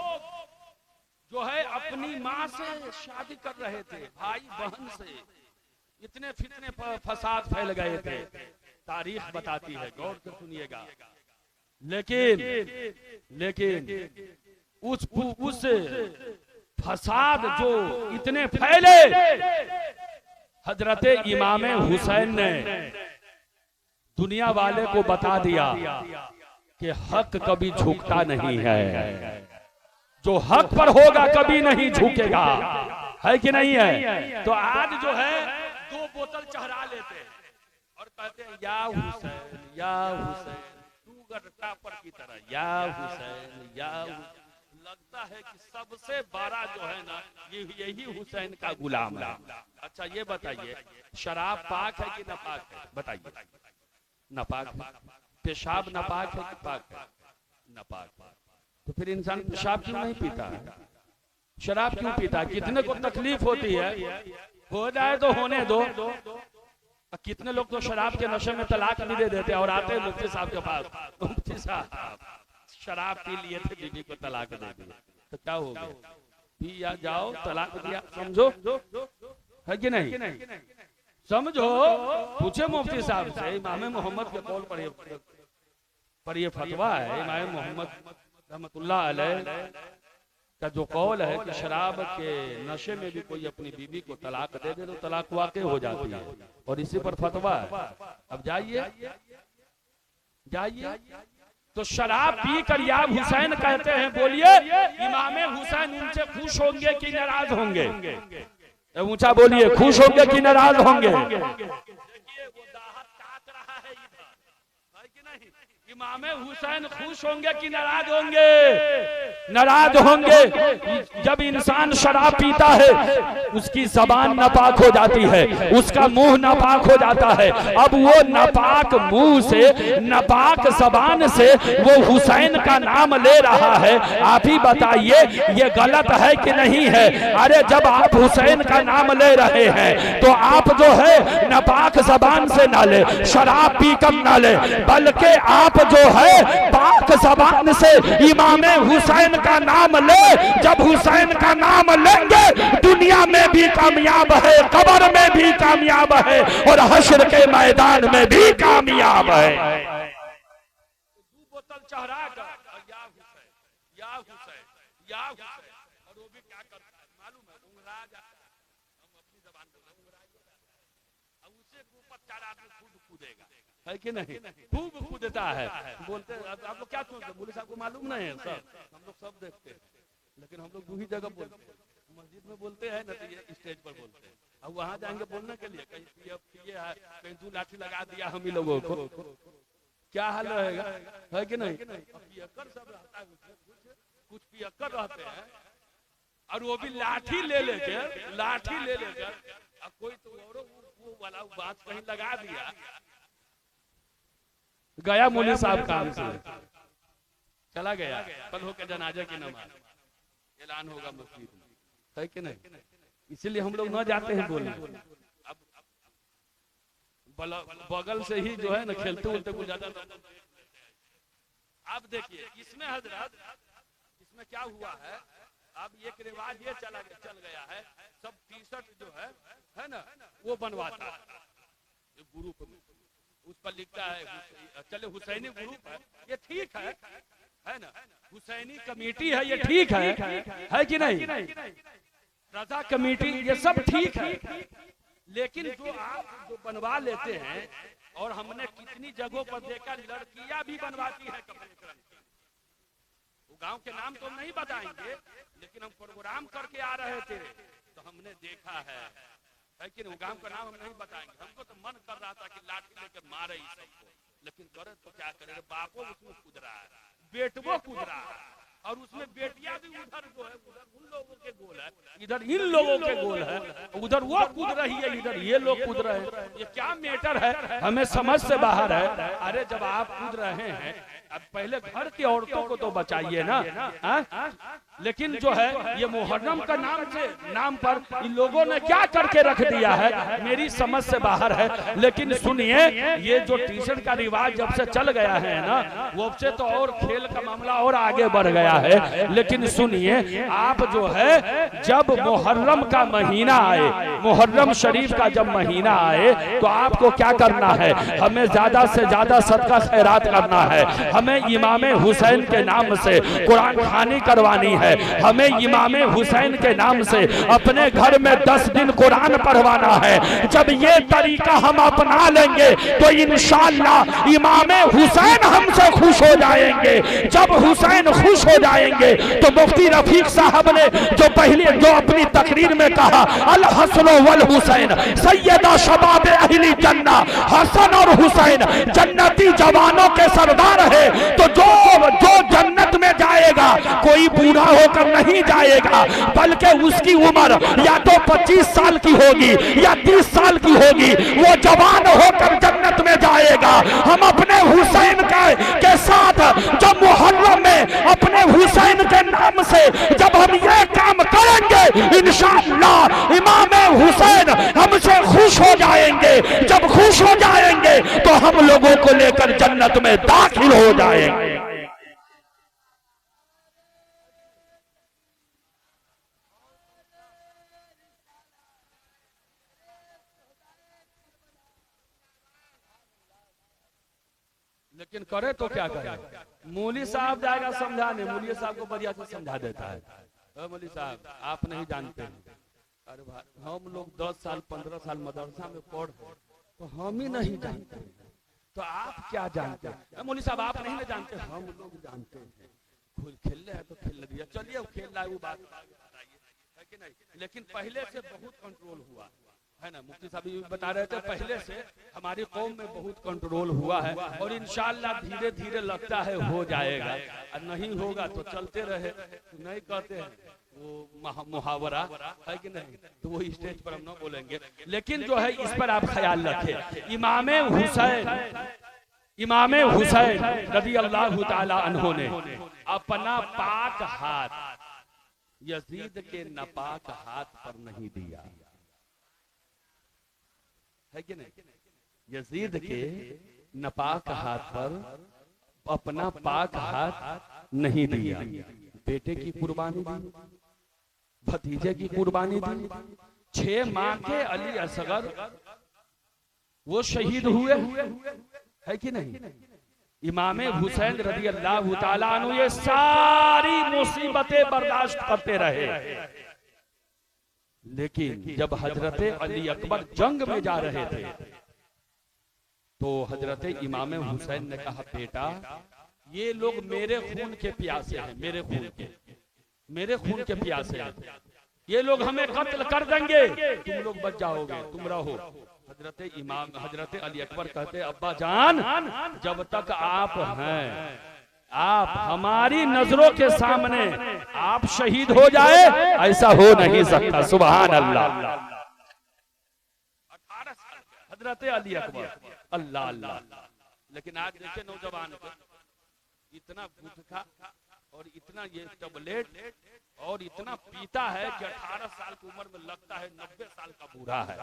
जो है अपनी माँ से शादी कर रहे थे, भाई बहन से, इतने फितने फसाद फैल गए थे। तारीख बताती है, गौर से सुनिएगा। लेकिन उस फसाद जो इतने फैले, हजरत इमाम हुसैन ने दुनिया वाले को बता दिया कि हक कभी झुकता नहीं है, जो हक पर होगा कभी नहीं झुकेगा, है कि नहीं है। तो आज जो है 2 बोतल चढ़ा लेते हैं और कहते हैं या हुसैन या हुसैन, टूगर पर की तरह या हुसैन या हुसैन। लगता है कि सबसे बड़ा जो है ना यही हुसैन का गुलाम है। अच्छा ये बताइए, शराब पाक है कि नापाक है? बताइए। नापाक है। पेशाब नापाक है कि पाक है? नापाक। तो फिर इंसान पेशाब क्यों नहीं पीता है, शराब क्यों पीता है? कितने को तकलीफ होती है, हो जाए तो होने दो। कितने लोग तो शराब के नशे में तलाक भी दे देते हैं और आते हैं मुफ्ती साहब के पास, मुफ्ती साहब शराब पी लिए थे, बीवी को तलाक दे दिया, तो क्या हो गया? पी या जाओ, तलाक दिया, समझो, है कि नहीं? समझो। पूछे मुफ्ती साहब से, इमाम मोहम्मद के कौल पर ये फतवा है, इमाम मोहम्मद रहमतुल्लाह अलैह का जो कौल है कि शराब के नशे में भी कोई अपनी बीवी को तलाक दे दे तो तलाक वाक़ई हो जाती है, और इसी पर फतवा है। अब जाइए। तो शराब पी कर या हुसैन कहते हैं, बोलिए इमाम हुसैन उनसे खुश होंगे कि नाराज होंगे? ऊंचा बोलिए, खुश होंगे कि नाराज होंगे? देखिए वो दाहत काट रहा है इधर, है कि नहीं? इमाम हुसैन खुश होंगे कि नाराज होंगे? नाराज होंगे। जब इंसान शराब पीता है उसकी जबान नापाक हो जाती है, उसका मुंह नापाक हो जाता है। अब वो नापाक मुंह से, नापाक जबान से वो हुसैन का नाम ले रहा है। आप ही बताइए ये गलत है कि नहीं है? अरे जब आप हुसैन का नाम ले रहे हैं तो आप जो है नापाक जबान से ना ले, शराब पी कर ना ले, बल्कि आप जो है पाक जबान से इमाम हुसैन का नाम ले। जब हुसैन का नाम लेंगे दुनिया में भी कामयाब है, कब्र में भी कामयाब है, और हश्र के मैदान में भी कामयाब है। 2 बोतल चढ़ा कर या हुसैन या हुसैन या हुसैन, और वो भी क्या करता है मालूम है? उंगरा जाता है। हम अपनी जबान पे उंगरा जाता है, अब उसे ऊपर 4 आदमी खुद कूदेगा, है कि नहीं? खूब कूदता है। बोलते आप लोग क्या सोचते? बोले साहब को मालूम नहीं है सर, हम लोग सब देखते हैं, लेकिन हम लोग 2 ही जगह बोलते हैं, मस्जिद में बोलते हैं ना, तो स्टेज पर बोलते हैं। अब वहां जाएंगे बोलने के लिए, कहीं पिए है, कहीं 2 लाठी लगा दिया हम ही लोगों को, क्या हाल रहेगा, है कि नहीं? पियक्कर सब रहता है, कुछ पियक्कर रहते हैं, और वो भी लाठी ले लेकर अब कोई तो वो वाला बात कहीं लगा दिया, गया मौलवी साहब काम से चला गया, कल होकर जनाजा की नमाज ऐलान होगा मस्जिद में, है कि नहीं? इसीलिए हम लोग न जाते हैं बोलने। अब बगल से ही जो है ना खेलते उलते गुजरता। अब देखिए इसमें हजरत, इसमें क्या हुआ है? अब एक रिवाज ये चल गया है, सब टी-शर्ट जो है ना वो बनवाता है ग्रुप में, उस पर लिखता है चले हुसैनी ग्रुप है, ये ठीक है ना, हुसैनी कमेटी है, ये ठीक है कि नहीं? रजा कमेटी, ये सब ठीक है, लेकिन जो आप जो बनवा लेते हैं, और हमने कितनी जगहों पर देखा लड़कियां भी बनवाती है कपड़े, वो गांव के नाम तो नहीं बताएंगे, लेकिन हम प्रोग्राम करके आ रहे थे तो हमने देखा है कि वो गांव का नाम हम नहीं बताएंगे। हमको तो मन कर रहा था कि लाठी लेकर मारे इस सबको, लेकिन करे तो क्या करे, बापो उसमें कूद रहा है, बेटवो कूद रहा है, और उसमें बेटियां भी उधर जो है, उधर उन लोगों के गोल है, इधर इन लोगों के गोल है, उधर वो कूद रही है, इधर ये लोग कूद रहे हैं। ये क्या मैटर है? हमें समझ से बाहर है। अरे जब आप कूद रहे हैं, अब पहले घर की औरतों को तो बचाइए ना, लेकिन जो है ये मुहर्रम का नाम पर इन लोगों ने क्या करके रख दिया है मेरी समझ से बाहर है। लेकिन सुनिए, ये जो टी शर्ट का रिवाज जब से चल गया है ना, वो से तो और खेल का मामला और आगे बढ़ गया है। लेकिन सुनिए, आप जो है जब मुहर्रम का महीना आए, मुहर्रम शरीफ का जब महीना आए, तो आपको क्या करना है, हमें ज्यादा से ज्यादा सदका खैरात करना है। हमें इमाम हुसैन के नाम से कुरान खानी करवानी है। हमें इमाम हुसैन के नाम से अपने घर में 10 दिन कुरान पढ़वाना है। जब ये तरीका हम अपना लेंगे तो इंशाअल्लाह इमाम हुसैन हमसे खुश हो जाएंगे। जब हुसैन खुश हो जाएंगे तो मुफ्ती रफीक साहब ने जो अपनी तकरीर में कहा, अल हसन वल हुसैन सैयदा शबाब अहली जन्ना, हसन और हुसैन जन्नती जवानों के सरदार है। तो जो जन्नत में जाएगा कोई बूढ़ा होकर नहीं जाएगा, बल्कि उसकी उम्र या तो 25 साल की होगी या 30 साल की होगी, वो जवान होकर जन्नत में जाएगा। हम अपने हुसैन के साथ जब मुहर्रम में अपने हुसैन के नाम से जब हम ये काम करेंगे, इंशाअल्लाह इमाम हुसैन हमसे खुश हो जाएंगे। जब खुश हो जाएंगे तो हम लोगों को लेकर जन्नत में दाखिल हो जाएंगे। लेकिन करे तो क्या करे, मौली साहब जाएगा समझाने, मौली साहब को बढ़िया से समझा देता है। मौली साहब आप नहीं जानते, अरे भाई हम लोग 10 साल 15 साल मदरसा में पढ़, तो हम ही नहीं जानते, तो आप क्या जानते हैं? मौली साहब आप नहीं जानते, हम लोग जानते हैं। खेल रहे हैं तो खेल दिया, चलिए खेल रहा है वो बात है कि नहीं। लेकिन पहले से बहुत कंट्रोल हुआ है ना, मुफ्ती साहब भी बता रहे थे, पहले से हमारी कौम में बहुत कंट्रोल हुआ है और इंशाअल्लाह धीरे धीरे लगता है हो जाएगा। और नहीं होगा तो चलते रहे, नहीं कहते हैं वो मुहावरा है कि नहीं, तो वो स्टेज पर हम ना बोलेंगे। लेकिन जो है इस पर आप ख्याल रखें, इमाम हुसैन रज़ी अल्लाह ताला अन्हु ने अपना पाक हाथ यजीद के नापाक हाथ पर नहीं दिया है कि नहीं। यजीद के नापाक हाथ पर अपना पाक हाथ नहीं दिया। बेटे की कुर्बानी दी, भतीजे की कुर्बानी दी, 6 माह के अली असगर वो शहीद हुए है कि नहीं। इमाम हुसैन रज़ी अल्लाह ताला अन्हु ये सारी मुसीबतें बर्दाश्त करते रहे। लेकिन जब हजरत अली अकबर जंग में जा रहे थे तो हजरत इमाम हुसैन ने कहा, बेटा ये लोग मेरे खून के प्यासे हैं, मेरे खून के प्यासे हैं, ये लोग हमें कत्ल कर देंगे, तुम लोग बच जाओगे, तुम रहो। हजरत अली अकबर कहते, अब्बा जान जब तक आप हैं, आप हमारी नजरों के सामने आप शहीद हो जाए, ऐसा हो नहीं सकता। सुभान अल्लाह। 18 साल हजरत अली अकबर, अल्लाह अल्लाह। लेकिन आज देखे नौजवान को इतना गुटखा और इतना ये टैबलेट और इतना पीता है कि 18 साल की उम्र में लगता है 90 साल का बूढ़ा है।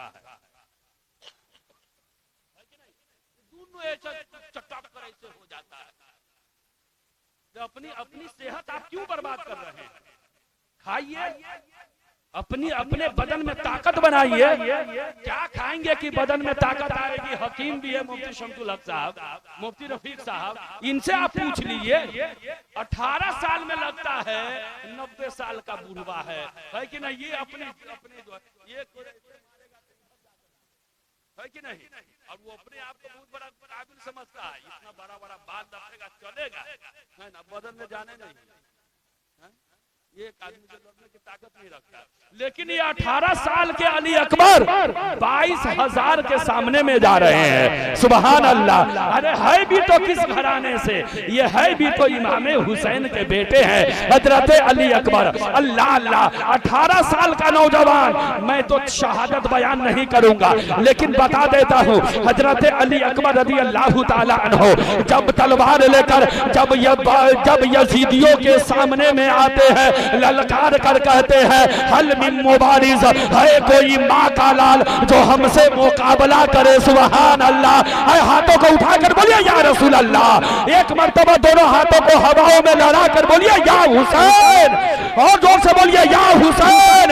दोनों ऐसा चक्का ऐसे हो जाता है। अपनी सेहत आप क्यों बर्बाद कर रहे हैं? खाइए, अपने बदन में ताकत बनाइए। क्या खाएंगे कि बदन में ताकत आएगी? हकीम भी है मुफ्ती शमसुल हक साहब, मुफ्ती रफीक साहब, इनसे आप पूछ लीजिए। 18 साल में लगता है 90 साल का बूढ़ा है कि नहीं। ये अपने ये है कि नहीं। और वो अपने आप को बहुत बड़ा काबिल समझता है, इतना बड़ा बड़ा बाल रखेगा चलेगा, है ना, बदन में जाने नहीं है? ये एक आदमी से लड़ने की ताकत नहीं रखता। लेकिन ये 18 साल के अली अकबर 22,000 के सामने में जा रहे हैं। सुभान अल्लाह। अरे है भी तो किस घराने से, ये है भी तो इमाम हुसैन के बेटे हैं हजरत अली अकबर। अल्लाह अल्लाह। 18 साल का नौजवान, मैं तो शहादत बयान नहीं करूंगा लेकिन बता देता हूँ, हजरत अली अकबर रज़ी अल्लाह ताला अन्हु जब तलवार लेकर जब यजीदियों के सामने में आते हैं ललकार कर कहते हैं हल मिन मुबारिज, है कोई माँ का लाल जो हमसे मुकाबला करे। सुभान अल्लाह। हाथों को उठाकर बोलिए या रसूल अल्लाह। एक मर्तबा दोनों हाथों को हवाओं में लहरा कर बोलिए या हुसैन। और जोर से बोलिए या हुसैन,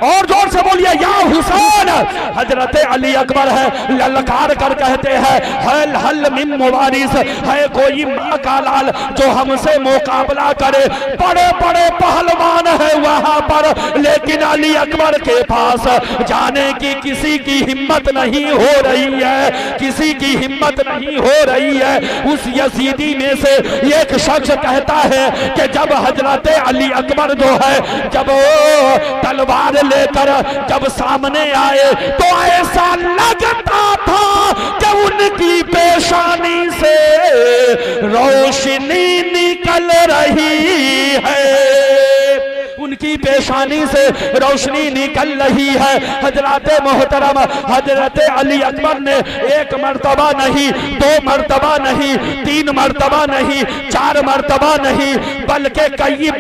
और जोर से बोलिए या हुसैन। हजरत अली अकबर है, ललकार कर कहते हैं हल हल मिन मुबारिस, है कोई माँ का लाल जो हमसे मुकाबला करे। बड़े बड़े पहलवान है वहां पर, लेकिन अली अकबर के पास जाने की किसी की हिम्मत नहीं हो रही है, किसी की हिम्मत नहीं हो रही है। उस यजीदी में से एक शख्स कहता है कि जब हजरत अली अकबर जो है जब वो तलवार लेकर जब सामने आए तो ऐसा लगता था कि उनकी पेशानी से रोशनी निकल रही है, उनकी पेशानी से रोशनी निकल रही है। हजरत मोहतरम हजरत अली अकबर ने एक मर्तबा नहीं, दो मर्तबा नहीं, तीन मर्तबा नहीं, चार मर्तबा नहीं, बल्कि कई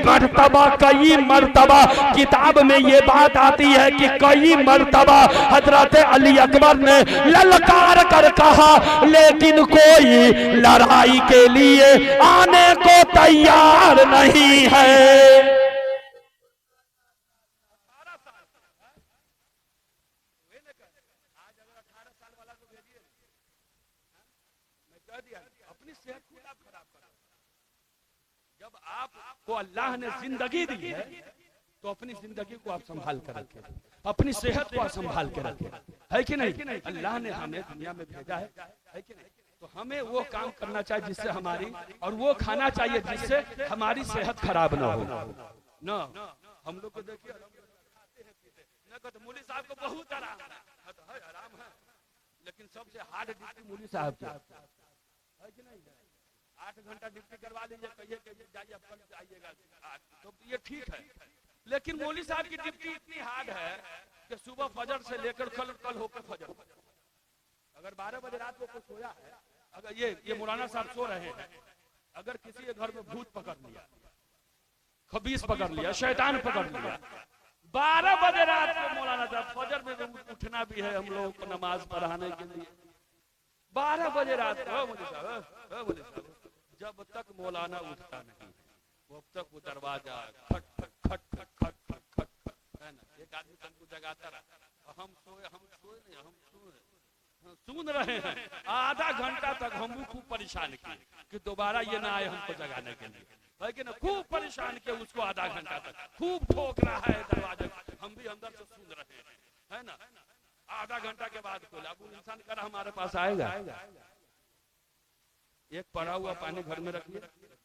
मर्तबा किताब में ये बात आती है कि कई मर्तबा हजरत अली अकबर ने ललकार कर कहा, लेकिन कोई लड़ाई के लिए आने को तैयार नहीं है। अपनी सेहत खुद आप खराब कर। जब आपको अल्लाह ने जिंदगी दी है तो अपनी जिंदगी को आप संभाल कर रखें, अपनी सेहत को आप संभाल कर रखें, है कि नहीं? अल्लाह ने हमें दुनिया में भेजा है कि नहीं? तो हमें वो काम करना चाहिए जिससे हमारी, और वो खाना चाहिए जिससे हमारी सेहत खराब ना हो। ना हम लोग को देखिए मौलवी साहब को बहुत आराम है, लेकिन सबसे हार्ड ड्यूटी मौलवी साहब की है कि नहीं? 8 घंटा ड्यूटी करवा लीजिए, कहिए जाइए कल जाइएगा, तो ये ठीक है। लेकिन मौलवी साहब की ड्यूटी इतनी हार्ड है कि सुबह फजर से लेकर कल होकर फजर, अगर 12 बजे रात को कोई सोया है, अगर ये मौलाना साहब सो रहे हैं, अगर किसी के घर में भूत पकड़ लिया, खबीस पकड़ लिया, शैतान पकड़ लिया, 12 बजे रात को मौलाना साहब फजर में उठना भी है हम लोगों को नमाज पढ़ाने के लिए। 12 बजे रात को बोले साहब जब तक मौलाना उठता नहीं तब तक वो दरवाजा खट खट खट खट खट खट खट है ना। एक आदमी हमको जगाता रहा, हम सोए नहीं, हम सुन रहे हैं। आधा घंटा तक हम भी खूब परेशान किए कि दोबारा ये ना आए हमको जगाने के लिए, है कि ना? खूब परेशान किए उसको, आधा घंटा तक खूब ठोक रहा है दरवाजा, हम भी अंदर से सुन रहे हैं, है ना। आधा घंटा के बाद खोला, अब इंसान कर हमारे पास आएगा। एक पड़ा हुआ पानी घर में रखिए,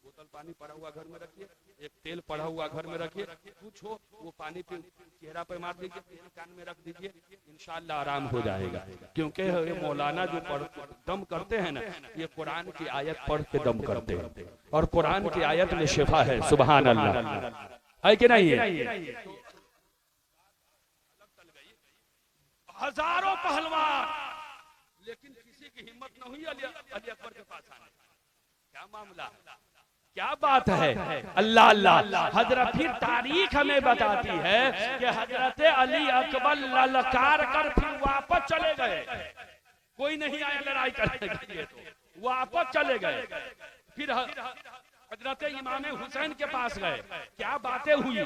बोतल पानी पड़ा हुआ घर में रखिए, एक तेल पड़ा हुआ घर में रखिए, कुछ हो वो पानी पे चेहरा पे मार दीजिए, तेल कान में रख दीजिए, इंशाअल्लाह आराम हो जाएगा। क्योंकि ये मौलाना जो दम करते हैं ना, ये कुरान की आयत पढ़ के दम करते हैं, और कुरान की आयत में शिफा है। सुभान अल्लाह, है कि नहीं है? हजारों पहलवान, लेकिन किसी की हिम्मत न हुई अली अकबर के पास आने। क्या मामला, क्या बात है? अल्लाह अल्लाह। हजरत फिर तारीख हमें बताती है कि हजरत अली अकबर ललकार कर फिर वापस चले गए, कोई नहीं आया लड़ाई करने के लिए, तो वापस चले गए। फिर हजरत इमाम हुसैन के पास गए, क्या बातें हुई,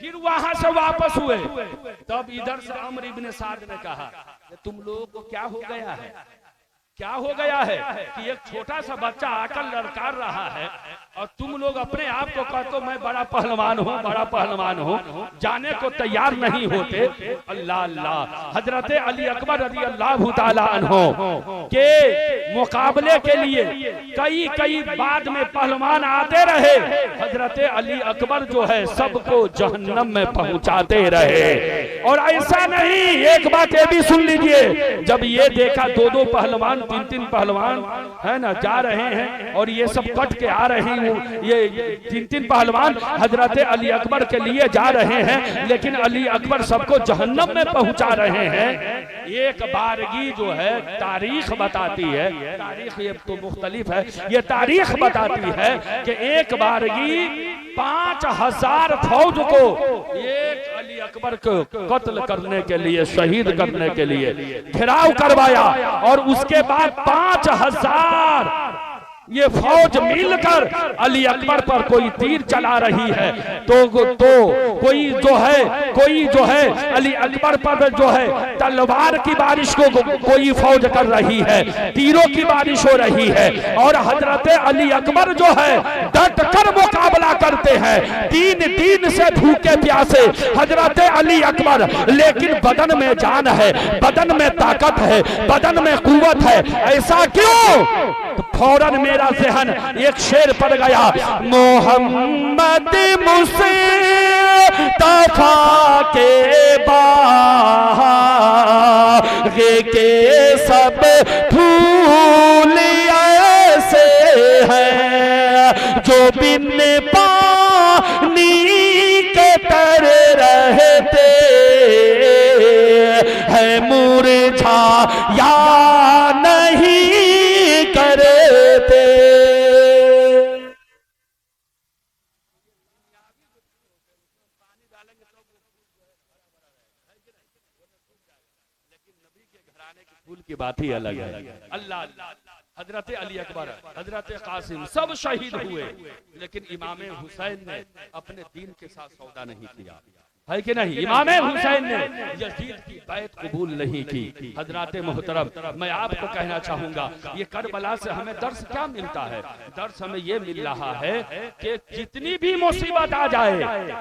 फिर वहां से वापस हुए। तब इधर से अम्र इब्न साद ने कहा कि तुम लोगों को क्या हो गया है, क्या हो गया है कि एक छोटा सा बच्चा आकर लड़कार रहा है और तुम लोग अपने आप को कहते हो मैं बड़ा पहलवान हूँ, बड़ा पहलवान हूँ, जाने को तैयार नहीं होते। अल्लाह अल्लाह। हजरत अली अकबर रज़ी अल्लाह ताला अन्हो के मुकाबले के लिए कई बाद में पहलवान आते रहे। हजरत अली अकबर जो है सबको जहन्नम में पहुंचाते रहे। और ऐसा नहीं, एक बात ये भी सुन लीजिए, जब ये देखा दो पहलवान, तीन पहलवान है ना जा रहे हैं और ये सब कट के आ रहे हैं, ये तीन पहलवान हजरत अली अकबर के लिए जा रहे हैं, लेकिन अली अकबर सबको जहन्नम में पहुंचा रहे हैं। एक बारगी जो है तारीख बताती है, तारीख ये तो मुख्तलिफ है, ये तारीख बताती है कि एक बारगी 5000 फौज को एक अली अकबर को कत्ल करने के लिए, शहीद करने के लिए घेराव करवाया। और उसके बाद 5000 ये फौज मिलकर अली अकबर पर कोई तीर चला रही है तो कोई जो है अली अकबर पर जो है तलवार की बारिश को कोई फौज कर रही है, तीरों की बारिश हो रही है। और हजरत अली अकबर जो है डट कर मुकाबला करते हैं, 3 दिन से भूखे प्यासे हजरत अली अकबर, लेकिन बदन में जान है, बदन में ताकत है, बदन में कुव्वत है। ऐसा क्यों? तो फौरन मेरा ज़हन एक शेर पड़ गया, मोहम्मद मुस्तफा के बागे के सब फूल ऐसे हैं जो बिन पानी के तर रहते हैं, मुरझा या नहीं करते। फूल की बात ही अलग है। अल्लाह हजरत अली अकबर, हजरत कासिम सब शहीद हुए, लेकिन इमाम हुसैन ने अपने दीन के साथ सौदा नहीं किया, है कि नहीं? इमाम हुसैन ने यजीद की बैत कबूल नहीं की। हजरत मोहतरम, मैं आपको कहना चाहूंगा, ये करबला से हमें दर्स क्या मिलता है? दर्स हमें ये मिल रहा है कि जितनी भी मुसीबत आ जाए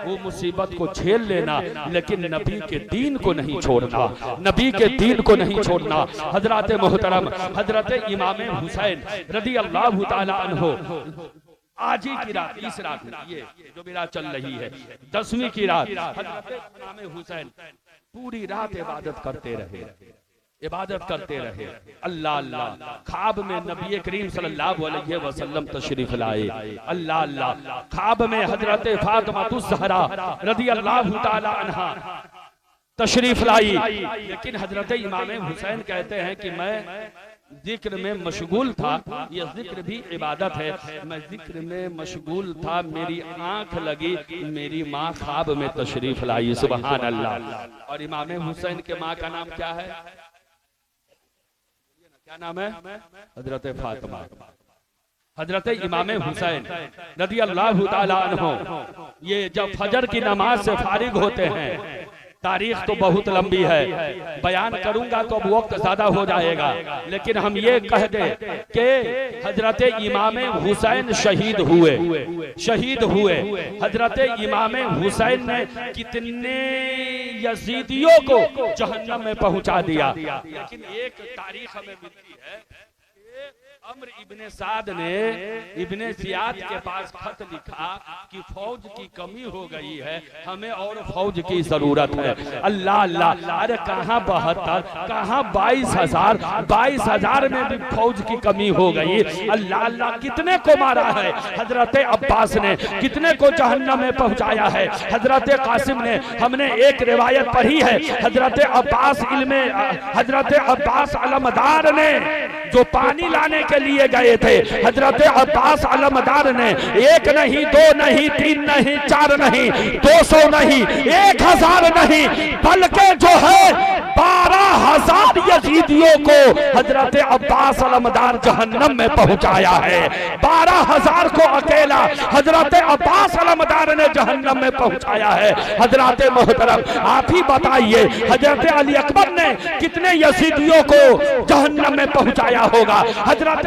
वो मुसीबत को झेल लेना, लेकिन नबी के दीन को नहीं छोड़ना, नबी के दीन को नहीं छोड़ना। हजरत मोहतरम हजरत इमाम हुसैन रदी अल्लाह तआला अन्हु आज ही की रात, इस रात ये जो मेरा चल रही है 10वीं की रात, हजरत इमाम हुसैन पूरी रात इबादत करते रहे, इबादत करते रहे। अल्लाह अल्लाह, ख्वाब में नबी करीम सल्लल्लाहु अलैहि वसल्लम तशरीफ लाए। अल्लाह अल्लाह, ख्वाब में हजरत फातिमातुज़ ज़हरा रदी अल्लाह तआला अन्हा तशरीफ लाई। लेकिन हजरत इमाम हुसैन कहते हैं कि मैं जिक्र में मशगूल था, ये जिक्र भी इबादत है, मैं जिक्र में मशगूल था, मेरी आंख लगी, मेरी माँ ख्वाब में तशरीफ लाई। सुभान अल्लाह। और इमाम हुसैन के माँ का नाम क्या है? क्या नाम है? हजरत फातिमा। हजरत इमाम हुसैन रज़ी अल्लाह तआला अन्हु ये जब फजर की नमाज से फारिग होते हैं, तारीख तो बहुत लंबी है, बयान करूंगा तो अब वक्त ज्यादा हो जाएगा, लेकिन हम ये कह दें कि हजरत इमाम हुसैन शहीद हुए, शहीद हुए। हजरत इमाम हुसैन ने कितने यजीदियों को जहन्नम में पहुंचा दिया। लेकिन एक तारीख हमें मिलती है, अम्र इब्ने साद ने इब्ने जियाद के पास खत लिखा कि फौज की कमी हो गई है, हमें और फौज की जरूरत है। अल्लाह अल्लाह, अरे कहाँ 72, कहाँ 22,000, 22,000 में भी फौज की कमी हो गई। अल्लाह अल्लाह, कितने को मारा है हजरत अब्बास ने, कितने को जहन्नम में पहुंचाया है हजरत कासिम ने। हमने एक रिवायत पढ़ी है, हजरत अब्बास हजरत अब्बास अलमदार ने जो पानी लाने के लिए गए थे, हजरत अब्बास अलमदार ने 1 नहीं 2 नहीं 3 नहीं 4 नहीं 200 नहीं 1000 नहीं, बल्कि जो है 12,000 यजीदियों को हजरत अब्बास अलमदार जहन्नम में पहुंचाया है। 12,000 को अकेला हजरत अब्बास अलमदार ने जहन्नम में पहुंचाया है। हजरत मोहतरम, आप ही बताइए हजरत अली अकबर ने कितने यजीदियों को जहन्नम में पहुंचाया होगा? हजरत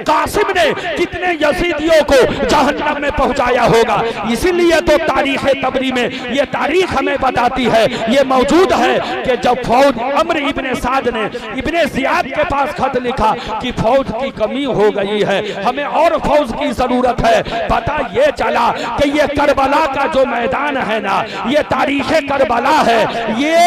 कासिम ने कितने यजीदियों को जहन्नम में पहुंचाया होगा? इसीलिए तो तारीख तबरी में ये तारीख हमें बताती है, ये मौजूद है कि जब फौज अम्र इब्ने साद ने इब्ने जियाद के पास खत लिखा कि फौज की कमी हो गई है, हमें और फौज की जरूरत है। पता ये चला कि ये करबला का जो मैदान है ना, ये तारीख करबला है, ये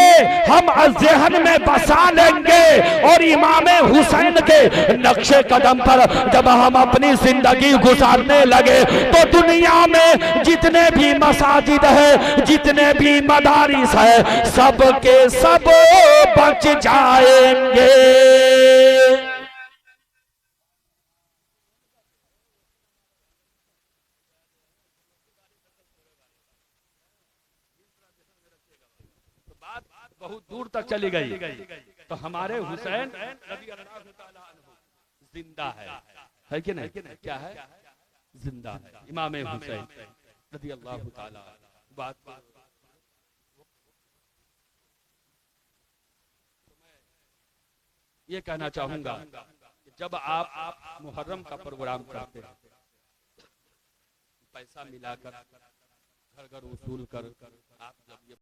हम ज़हन में बसा लेंगे और इमाम हुसैन के नक्शे कदम पर जब हम अपनी जिंदगी गुजारने लगे तो दुनिया में जितने भी मसाजिद है, जितने भी मदारिस है, सब के सब बच जाएंगे। बहुत दूर तक चली गई। तो हमारे हुसैन रज़ी अल्लाह ताला अन्हु जिंदा है कि नहीं? क्या है? जिंदा है। इमाम हुसैन रज़ी अल्लाह ताला बात ये कहना चाहूंगा कि जब आप मुहर्रम का प्रोग्राम करते हैं, पैसा मिलाकर घर घर वसूल कर आप जब ये